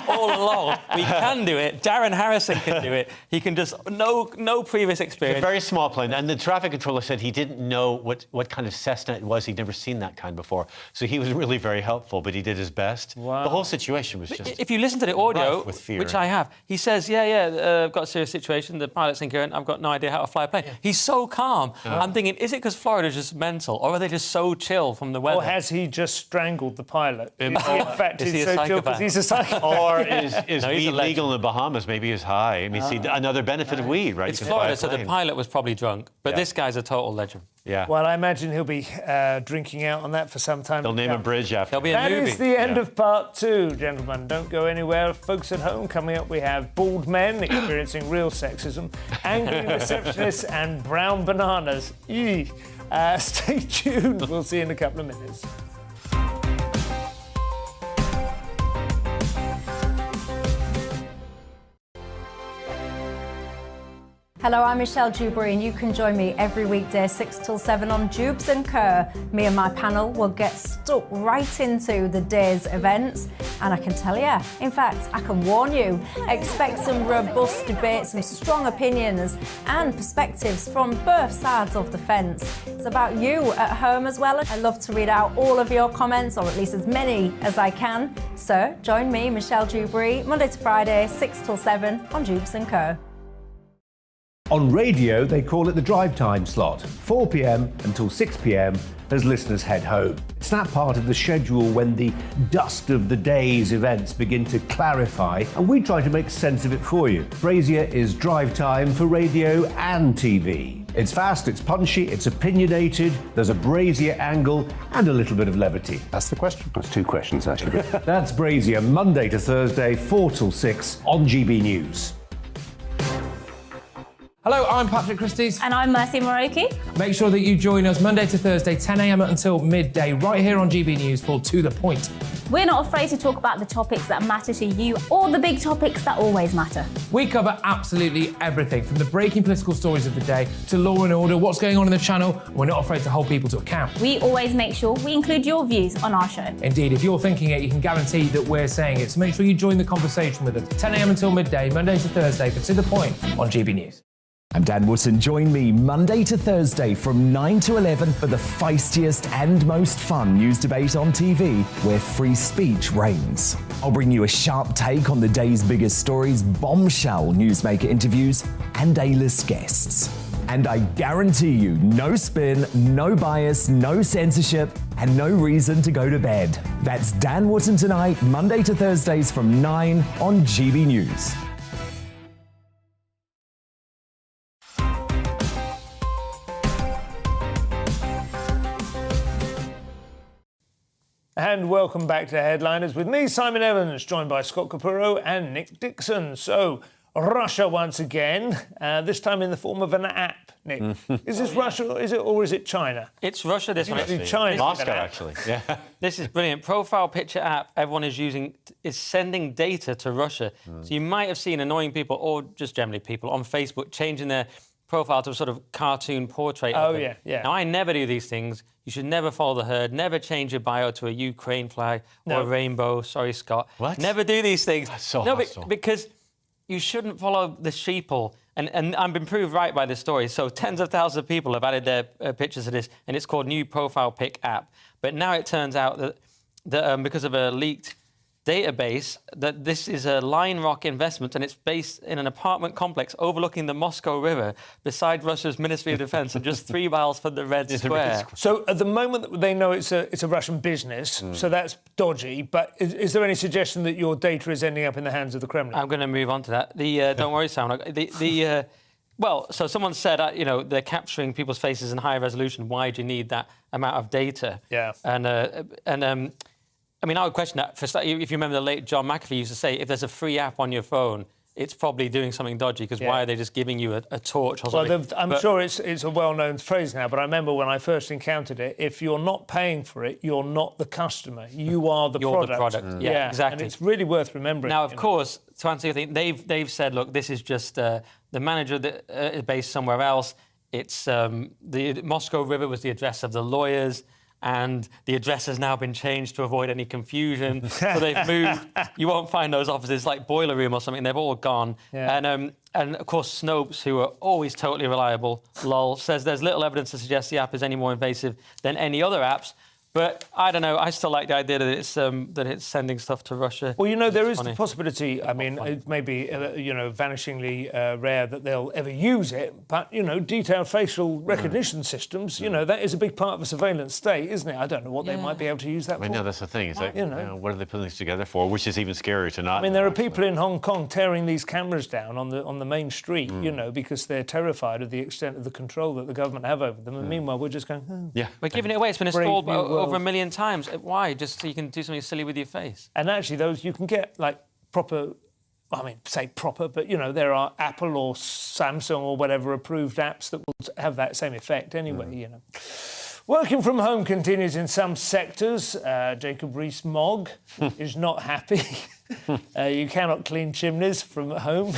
all along. We can do it. Darren Harrison can do it. He can just, no previous It's experience. a very small plane. And the traffic controller said he didn't know what kind of Cessna it was. He'd never seen that kind before. So he was really very helpful, but he did his best. Wow. The whole situation was just... If you listen to the audio, with fear. which I have, he says, I've got a serious situation. The pilot's incoherent. I've got no idea how to fly a plane. He's so calm. I'm thinking, is it because Florida's just mental, or are they just so chill from the weather? Or has he just strangled the pilot? In fact, is he he's a so chill because psychopath? he's a psychopath. Or is No, he's weed a legend. legal in the Bahamas? Maybe he's high. I mean, see, another benefit of weed, right? It's You can fly Florida, a so the plane. pilot was probably drunk. But this guy's a total legend. Yeah. Well, I imagine he'll be drinking out on that for some time. They'll to name a come. bridge after There'll be him. a That movie. is the end of part 2, gentlemen. Don't go anywhere. Folks at home, coming up, we have bald men experiencing real sexism, angry receptionists, and brown bananas. Eee. Stay tuned. We'll see you in a couple of minutes. Hello, I'm Michelle Dewberry, and you can join me every weekday 6 till 7 on Jubes and Kerr. Me and my panel will get stuck right into the day's events, and I can tell you, in fact, I can warn you, expect some robust debates, some strong opinions and perspectives from both sides of the fence. It's about you at home as well. I love to read out all of your comments, or at least as many as I can. So join me, Michelle Dewberry, Monday to Friday, 6 till 7 on Jubes and Kerr. On radio, they call it the drive time slot, 4 p.m. until 6 p.m. as listeners head home. It's that part of the schedule when the dust of the day's events begin to clarify, and we try to make sense of it for you. Brazier is drive time for radio and TV. It's fast, it's punchy, it's opinionated, there's a Brazier angle and a little bit of levity. That's the question. That's 2 questions, actually. That's Brazier, Monday to Thursday, 4 till 6 on GB News. Hello, I'm Patrick Christie's. And I'm Mercy Moroki. Make sure that you join us Monday to Thursday, 10 a.m. until midday, right here on GB News for To The Point. We're not afraid to talk about the topics that matter to you or the big topics that always matter. We cover absolutely everything, from the breaking political stories of the day to law and order, what's going on in the channel. We're not afraid to hold people to account. We always make sure we include your views on our show. Indeed, if you're thinking it, you can guarantee that we're saying it. So make sure you join the conversation with us, 10 a.m. until midday, Monday to Thursday, for To The Point on GB News. I'm Dan Wootton. Join me Monday to Thursday from 9 to 11 for the feistiest and most fun news debate on TV, where free speech reigns. I'll bring you a sharp take on the day's biggest stories, bombshell newsmaker interviews, and A-list guests. And I guarantee you, no spin, no bias, no censorship, and no reason to go to bed. That's Dan Wootton Tonight, Monday to Thursdays from 9 on GB News. And welcome back to Headliners with me, Simon Evans, joined by Scott Capurro and Nick Dixon. So, Russia once again, this time in the form of an app, Nick. Is this Russia or is it China? It's Russia, this one. It's China. Moscow, actually. Yeah. This is brilliant. Profile picture app everyone is using is sending data to Russia. So you might have seen annoying people, or just generally people, on Facebook changing their profile to a sort of cartoon portrait. Oh, yeah, yeah. Now, I never do these things. You should never follow the herd. Never change your bio to a Ukraine flag or a rainbow. Sorry, Scott. What? Never do these things. That's so no, hostile. because you shouldn't follow the sheeple. And I've been proved right by this story. So tens of thousands of people have added their pictures to this, and it's called New Profile Pic App. But now it turns out that because of a leaked database, that this is a Line Rock investment, and it's based in an apartment complex overlooking the Moscow River beside Russia's Ministry of Defense and just 3 miles from the Red Square. So at the moment they know it's a Russian business, so that's dodgy. But is there any suggestion that your data is ending up in the hands of the Kremlin? I'm going to move on to that. Don't worry, Sam. Well, so someone said, they're capturing people's faces in high resolution. Why do you need that amount of data? Yeah. I mean, I would question that. If you remember the late John McAfee used to say, if there's a free app on your phone, it's probably doing something dodgy, because why are they just giving you a torch or something? Well, I'm sure it's a well-known phrase now, but I remember when I first encountered it, if you're not paying for it, you're not the customer. You are the You're product. the product. Yeah, exactly. And it's really worth remembering. Now, of course, to answer your thing, they've said, look, this is just the manager that is based somewhere else. It's the Moscow River was the address of the lawyers, and the address has now been changed to avoid any confusion. So they've moved. You won't find those offices like Boiler Room or something. They've all gone. Yeah. And of course, Snopes, who are always totally reliable, lol, says there's little evidence to suggest the app is any more invasive than any other apps. But I don't know. I still like the idea that it's sending stuff to Russia. Well, there is the possibility. I mean, it may be vanishingly rare that they'll ever use it. But detailed facial recognition systems. That is a big part of a surveillance state, isn't it? I don't know what they might be able to use that for. I know that's the thing. It's like, what are they putting this together for? Which is even scarier to not. I mean, there are people in Hong Kong tearing these cameras down on the main street. Because they're terrified of the extent of the control that the government have over them. And meanwile, we're just going. Yeah, we're giving it away. It's been installed over 1 million times. Why? Just so you can do something silly with your face. And actually, those you can get like proper. I mean, say proper, but there are Apple or Samsung or whatever approved apps that will have that same effect anyway. Working from home continues in some sectors. Jacob Rees-Mogg is not happy. You cannot clean chimneys from home.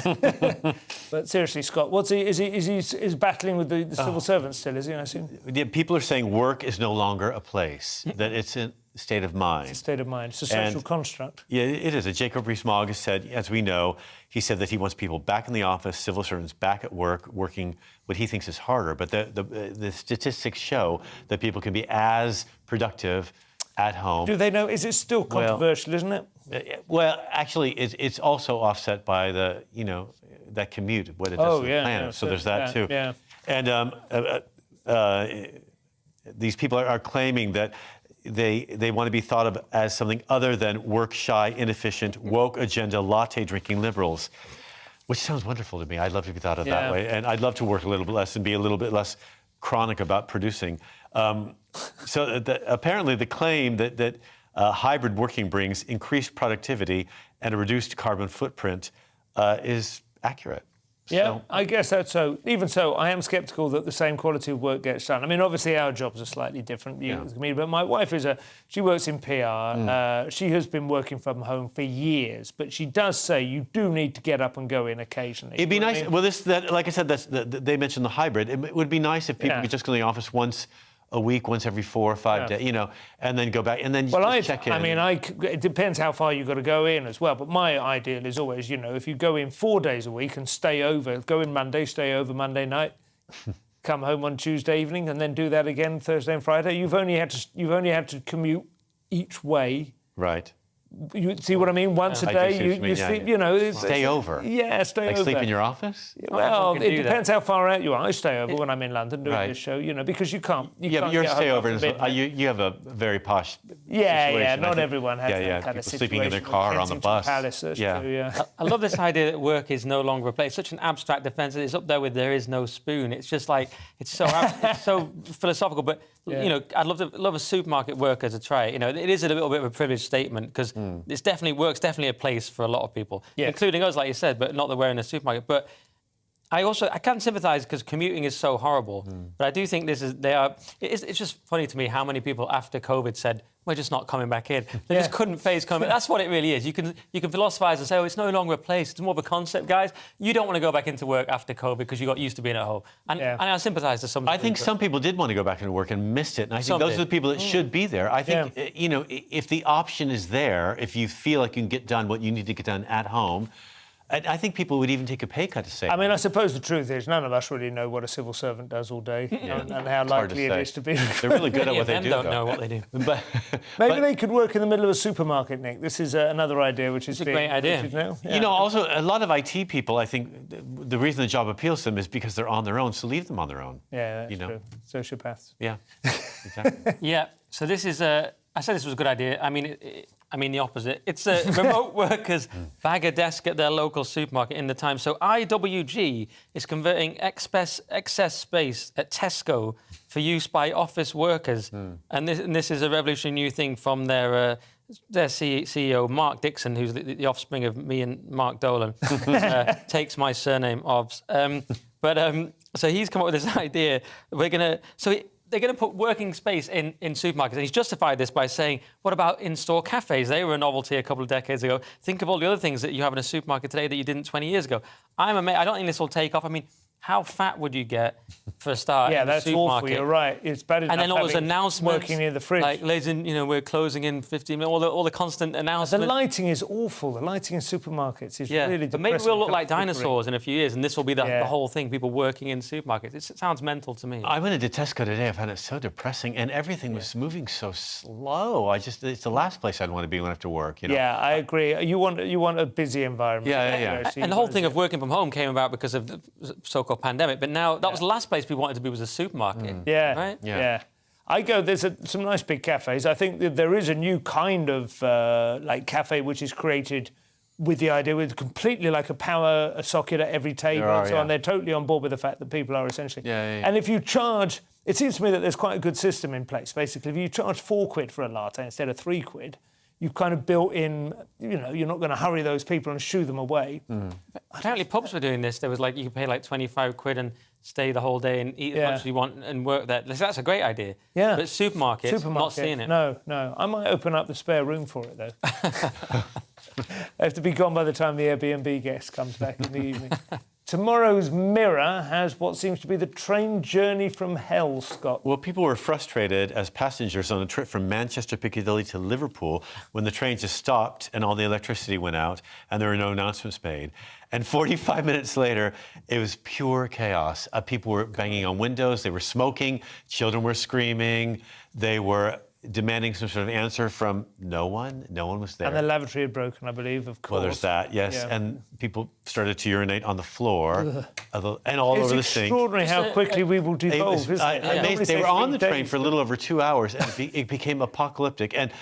But seriously, Scott, is he battling with the civil servants still? Is he? I assume. Yeah, people are saying work is no longer a place. That it's a state of mind. It's a state of mind. It's a social construct. Yeah, it is. Jacob Rees-Mogg has said, as we know, he said that he wants people back in the office, civil servants back at work, working what he thinks is harder. But the statistics show that people can be as productive at home. Do they know? Is it still controversial, isn't it? Well, actually, it's also offset by the that commute, what it does to the planet. So there's that too. Yeah. And these people are claiming that they want to be thought of as something other than work-shy, inefficient, woke agenda, latte-drinking liberals, which sounds wonderful to me. I'd love to be thought of that way, and I'd love to work a little bit less and be a little bit less chronic about producing. Apparently the claim that hybrid working brings increased productivity and a reduced carbon footprint is accurate. Yeah, So, I guess that's so. Even so, I am sceptical that the same quality of work gets done. I mean, obviously, our jobs are slightly different. But my wife she works in PR. She has been working from home for years, but she does say you do need to get up and go in occasionally. It'd be nice. Well, like I said, they mentioned the hybrid. It would be nice if people could just go to the office once a week, once every 4 or 5 days, and then go back and then just check in. I mean, it depends how far you've got to go in as well. But my ideal is always, if you go in 4 days a week and stay over, go in Monday, stay over Monday night, come home on Tuesday evening, and then do that again Thursday and Friday. You've only had to commute each way. Right. You see what I mean? Once a day, you sleep. Stay over. Yeah, stay over. Like sleep in your office? Well, it depends how far out you are. I stay over when I'm in London doing this show, because you can't. But you're stay over. You have a very posh. situation. Not everyone has that kind of situation. Sleeping in their car on the bus. Palace, true, I love this idea that work is no longer a place. It's such an abstract defence. It's up there with there is no spoon. It's just like it's so philosophical. But I'd love a supermarket worker to try it. It is a little bit of a privileged statement because It's definitely works, definitely a place for a lot of people, including us, like you said, but not that we're in a supermarket. But I can't sympathise because commuting is so horrible. But I do think it's just funny to me how many people after COVID said, we're just not coming back in. They just couldn't face coming. That's what it really is. You can philosophise and say, it's no longer a place. It's more of a concept, guys. You don't want to go back into work after COVID because you got used to being at home. And I sympathise to some. I think some people did want to go back into work and missed it. And I think those are the people that should be there. I think, if the option is there, if you feel like you can get done what you need to get done at home, I think people would even take a pay cut to say. I mean, I suppose the truth is none of us really know what a civil servant does all day and how likely it is to be. They're really good at what they do. Don't know what they do. But maybe they could work in the middle of a supermarket, Nick. This is another idea which is a great idea. Now. Yeah. You know, also a lot of IT people, I think, the reason the job appeals to them is because they're on their own. So leave them on their own. Yeah, that's true. Sociopaths. Yeah, exactly. Yeah. So this is I said this was a good idea. I mean the opposite. It's remote workers bag a desk at their local supermarket in the time. So IWG is converting excess space at Tesco for use by office workers. And this is a revolutionary new thing from their CEO, Mark Dixon, who's the offspring of me and Mark Dolan, takes my surname, Obs. So he's come up with this idea. They're going to put working space in supermarkets. And he's justified this by saying, what about in-store cafes? They were a novelty a couple of decades ago. Think of all the other things that you have in a supermarket today that you didn't 20 years ago. I'm amazed. I don't think this will take off. I mean, how fat would you get for a start? Yeah, in that's awful. You're right. It's bad enough. And then all those announcements, working near the fridge, like, ladies, we're closing in 15 minutes. All the constant announcements. The lighting is awful. The lighting in supermarkets is really depressing. But maybe we'll look like dinosaurs in a few years, and this will be the whole thing. People working in supermarkets. It sounds mental to me. I went into Tesco today. I found it so depressing, and everything was moving so slow. It's the last place I'd want to be when after work. Yeah, I agree. You want a busy environment. Yeah. And the whole thing of working from home came about because of the so-called pandemic. But now that was the last place we wanted to be was a supermarket. Right? Yeah. I go. There's some nice big cafes. I think that there is a new kind of cafe which is created with the idea with completely like a power socket at every table and so on. They're totally on board with the fact that people are essentially. And if you charge, it seems to me that there's quite a good system in place. Basically, if you charge £4 for a latte instead of £3, you've kind of built in, you're not going to hurry those people and shoo them away. Apparently pubs were doing this. There was you could pay £25 and stay the whole day and eat as much as you want and work there. That's a great idea. Yeah. But supermarkets, not seeing it. No. I might open up the spare room for it, though. I have to be gone by the time the Airbnb guest comes back in the evening. Tomorrow's Mirror has what seems to be the train journey from hell, Scott. Well, people were frustrated as passengers on a trip from Manchester Piccadilly to Liverpool when the train just stopped and all the electricity went out and there were no announcements made. And 45 minutes later, it was pure chaos. People were banging on windows, they were smoking, children were screaming, they were demanding some sort of answer from no one. No one was there. And the lavatory had broken, I believe, of course. Well, there's that, yes. Yeah. And people started to urinate on the floor and all over the sink. It's extraordinary how quickly we will devolve, isn't it? They were on the train for a little over 2 hours, and it became apocalyptic. And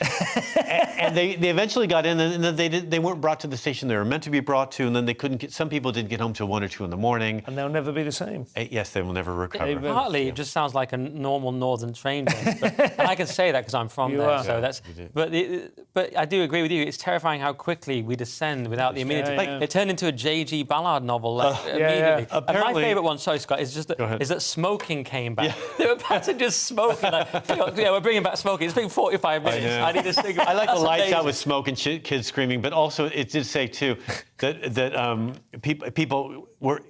they eventually got in, and then they weren't brought to the station they were meant to be brought to, and then they couldn't get. Some people didn't get home till 1 or 2 in the morning. And they'll never be the same. Yes, they will never recover. Partly, it just sounds like a normal northern train. And I can say that because I'm from there. So that's. But I do agree with you. It's terrifying how quickly we descend without the immediate. It turned into a J.G. Ballard novel immediately. And my favourite one, sorry, Scott, is that smoking came back. There were passengers smoking. We're bringing back smoking. It's been 45 minutes. I need to think. I like the lights out with smoke and kids screaming, but also it did say too that people were.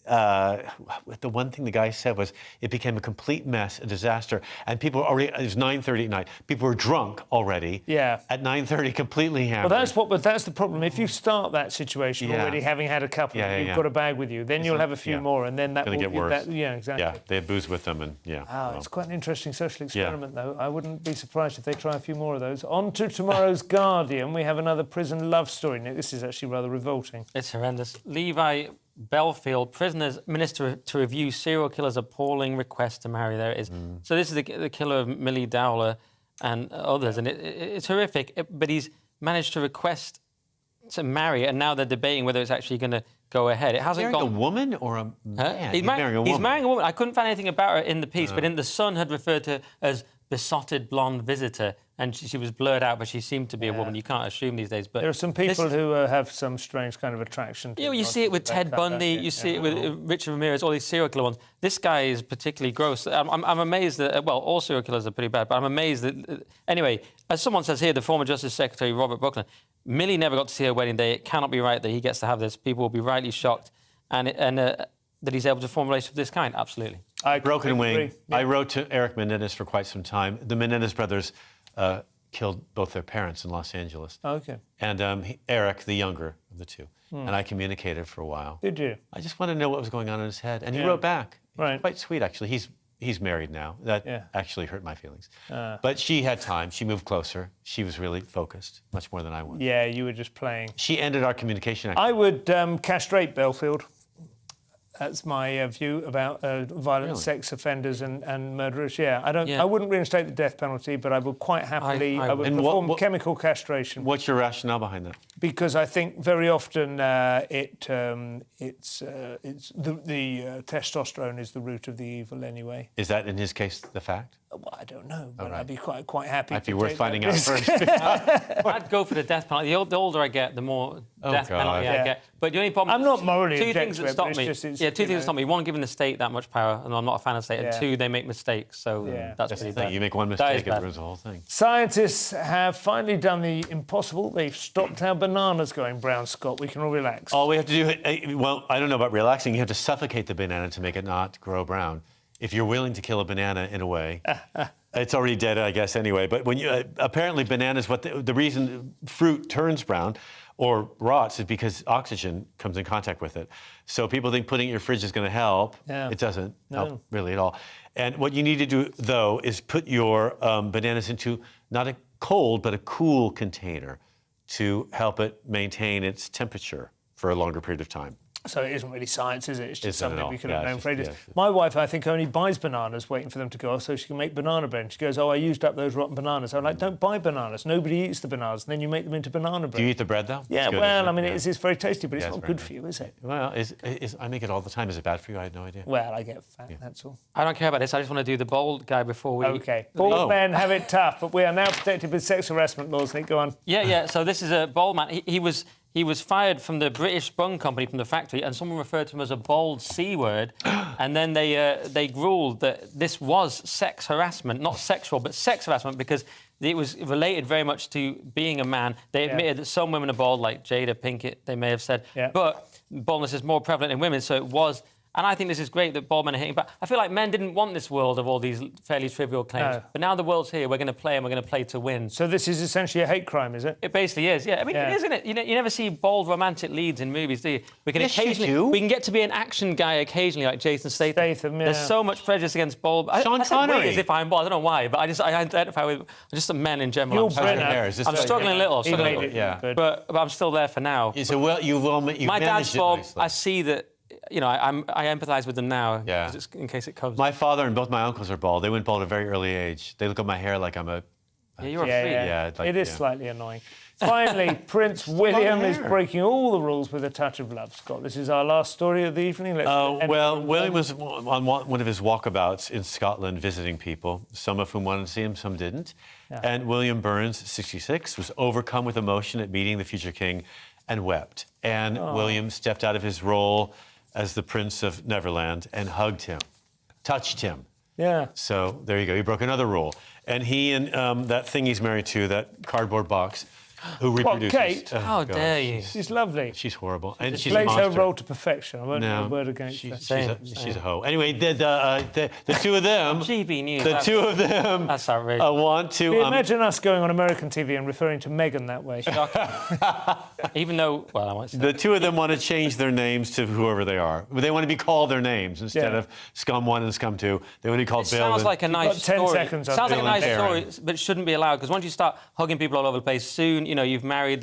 The one thing the guy said was it became a complete mess, a disaster, and people were already. It was 9:30 at night. People were drunk already. Yeah. At 9:30, completely hammered. Well, that's the problem. If you start that situation already, having had a couple, you've got a bag with you, then you'll have a few more, and then that will get worse. Exactly. Yeah, they had booze with them, and it's quite an interesting social experiment, though. I wouldn't be surprised if they try a few more of those. On to tomorrow's Guardian, we have another prison love story. Nick, this is actually rather revolting. It's horrendous. Levi Belfield, prisoners minister to review serial killer's appalling request to marry. There it is. So this is the killer of Millie Dowler and others, and it's horrific. But he's managed to request to marry, and now they're debating whether it's actually going to go ahead. It hasn't gone. A woman or a man? He's marrying a woman. I couldn't find anything about her in the piece, but The Sun had referred to her as besotted blonde visitor, and she was blurred out, but she seemed to be a woman. You can't assume these days. But there are some people who have some strange kind of attraction to you see it with Ted Bundy, you see it with Richard Ramirez, all these serial killer ones. This guy is particularly gross. I'm amazed that, well, all serial killers are pretty bad, but I'm amazed that... Anyway, as someone says here, the former Justice Secretary, Robert Buckland, Millie never got to see her wedding day. It cannot be right that he gets to have this. People will be rightly shocked. And that he's able to form a relationship of this kind, absolutely. Broken wing. Yeah. I wrote to Eric Menendez for quite some time. The Menendez brothers killed both their parents in Los Angeles. Oh, okay. And Eric, the younger of the two, and I communicated for a while. Did you? I just wanted to know what was going on in his head. And he wrote back. Right. Quite sweet, actually. He's married now. That actually hurt my feelings. But she had time. She moved closer. She was really focused, much more than I was. Yeah, you were just playing. She ended our communication, actually. I would castrate Belfield. That's my view about violent sex offenders and murderers. Yeah, I wouldn't reinstate the death penalty, but I would quite happily. I would perform chemical castration. What's your rationale behind that? Because I think very often the testosterone is the root of the evil anyway. Is that in his case the fact? Well, I don't know, but I'd be quite happy. Might be worth finding out first. I'd go for the death penalty. The older I get, the more death penalty I get. But the only problem... I'm not morally two things that stop me. Two things that stop me. One, giving the state that much power, and I'm not a fan of the state. And two, they make mistakes, so that's pretty bad. You make one mistake, it ruins the whole thing. Scientists have finally done the impossible. They've stopped our bananas going brown, Scott. We can all relax. All we have to do... Well, I don't know about relaxing. You have to suffocate the banana to make it not grow brown. If you're willing to kill a banana in a way... It's already dead, I guess, anyway. But when you apparently bananas, the reason fruit turns brown or rots is because oxygen comes in contact with it. So people think putting it in your fridge is going to help. Yeah. It doesn't help really at all. And what you need to do, though, is put your bananas into not a cold but a cool container to help it maintain its temperature for a longer period of time. So it isn't really science, is it? It's just something we could have known for ages. Yeah. My wife, I think, only buys bananas waiting for them to go off so she can make banana bread. And she goes, I used up those rotten bananas. I'm like, don't buy bananas. Nobody eats the bananas. And then you make them into banana bread. Do you eat the bread, though? Yeah, well, I mean, it's very tasty, but it's not good for you, is it? Well, I make it all the time. Is it bad for you? I had no idea. Well, I get fat, that's all. I don't care about this. I just want to do the bald guy before we... OK. Bald men have it tough, but we are now protected with sex harassment laws. Nick, go on. Yeah. So this is a bald man. He was fired from the British bun company, from the factory, and someone referred to him as a bald C word. And then they ruled that this was sex harassment, not sexual, but sex harassment, because it was related very much to being a man. They admitted that some women are bald, like Jada Pinkett, they may have said. Yeah. But baldness is more prevalent in women, so it was... And I think this is great that bald men are hitting back. I feel like men didn't want this world of all these fairly trivial claims. No. But now the world's here, we're going to play, and we're going to play to win. So this is essentially a hate crime, is it? It basically is, yeah. I mean, isn't it? You never see bald romantic leads in movies, do you? We can occasionally... You do. We can get to be an action guy occasionally, like Jason Statham. There's so much prejudice against bald... Sean Connery. As if I'm bald. I don't know why, but I identify with just men in general. I'm struggling a little. But I'm still there for now. So, well, you've my dad's bald. Nicely. I see that... You know, I empathise with them now, in case it comes. My father and both my uncles are bald. They went bald at a very early age. They look at my hair like I'm a... you're a freak. Yeah, it is slightly annoying. Finally, Prince William is breaking all the rules with a touch of love, Scott. This is our last story of the evening. Well, William was on one of his walkabouts in Scotland visiting people, some of whom wanted to see him, some didn't. Yeah. And William Burns, 66, was overcome with emotion at meeting the future king and wept. And William stepped out of his role as the Prince of Neverland and hugged him, touched him. Yeah. So there you go. He broke another rule. And he and that thing he's married to, that cardboard box, who reproduces... What, Kate? How dare you? She's lovely. She's horrible. And she's plays a monster. her role to perfection. I won't have a word against her. She's a hoe. Anyway, the two of them... GBNews. The two of them... That's outrageous. Want to... Imagine us going on American TV and referring to Meghan that way. Even though... Well, I won't say the two of them want to change their names to whoever they are. They want to be called their names instead of Scum 1 and Scum 2. They want to be called Bill. Sounds like a nice story. 10 seconds. Sounds like a nice story, but it shouldn't be allowed, because once you start hugging people all over the place, soon, you know, you've married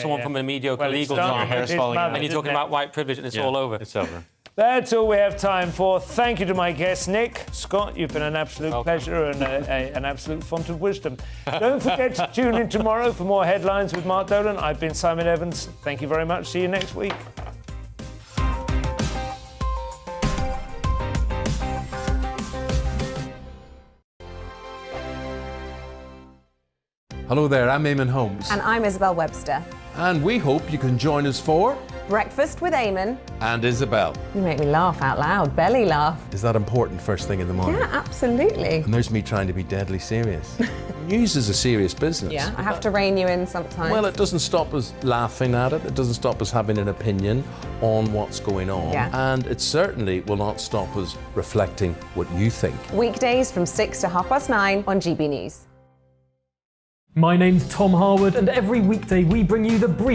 someone from a mediocre legal job, your hair's falling out. and you're talking about white privilege, and it's all over. It's over. That's all we have time for. Thank you to my guests, Nick, Scott. You've been an absolute pleasure and an absolute font of wisdom. Don't forget to tune in tomorrow for more headlines with Mark Dolan. I've been Simon Evans. Thank you very much. See you next week. Hello there, I'm Eamon Holmes. And I'm Isabel Webster. And we hope you can join us for Breakfast with Eamon and Isabel. You make me laugh out loud, belly laugh. Is that important first thing in the morning? Yeah, absolutely. And there's me trying to be deadly serious. News is a serious business. Yeah, I have to rein you in sometimes. Well, it doesn't stop us laughing at it. It doesn't stop us having an opinion on what's going on. Yeah. And it certainly will not stop us reflecting what you think. Weekdays from 6 to 9:30 on GB News. My name's Tom Harwood, and every weekday we bring you the brief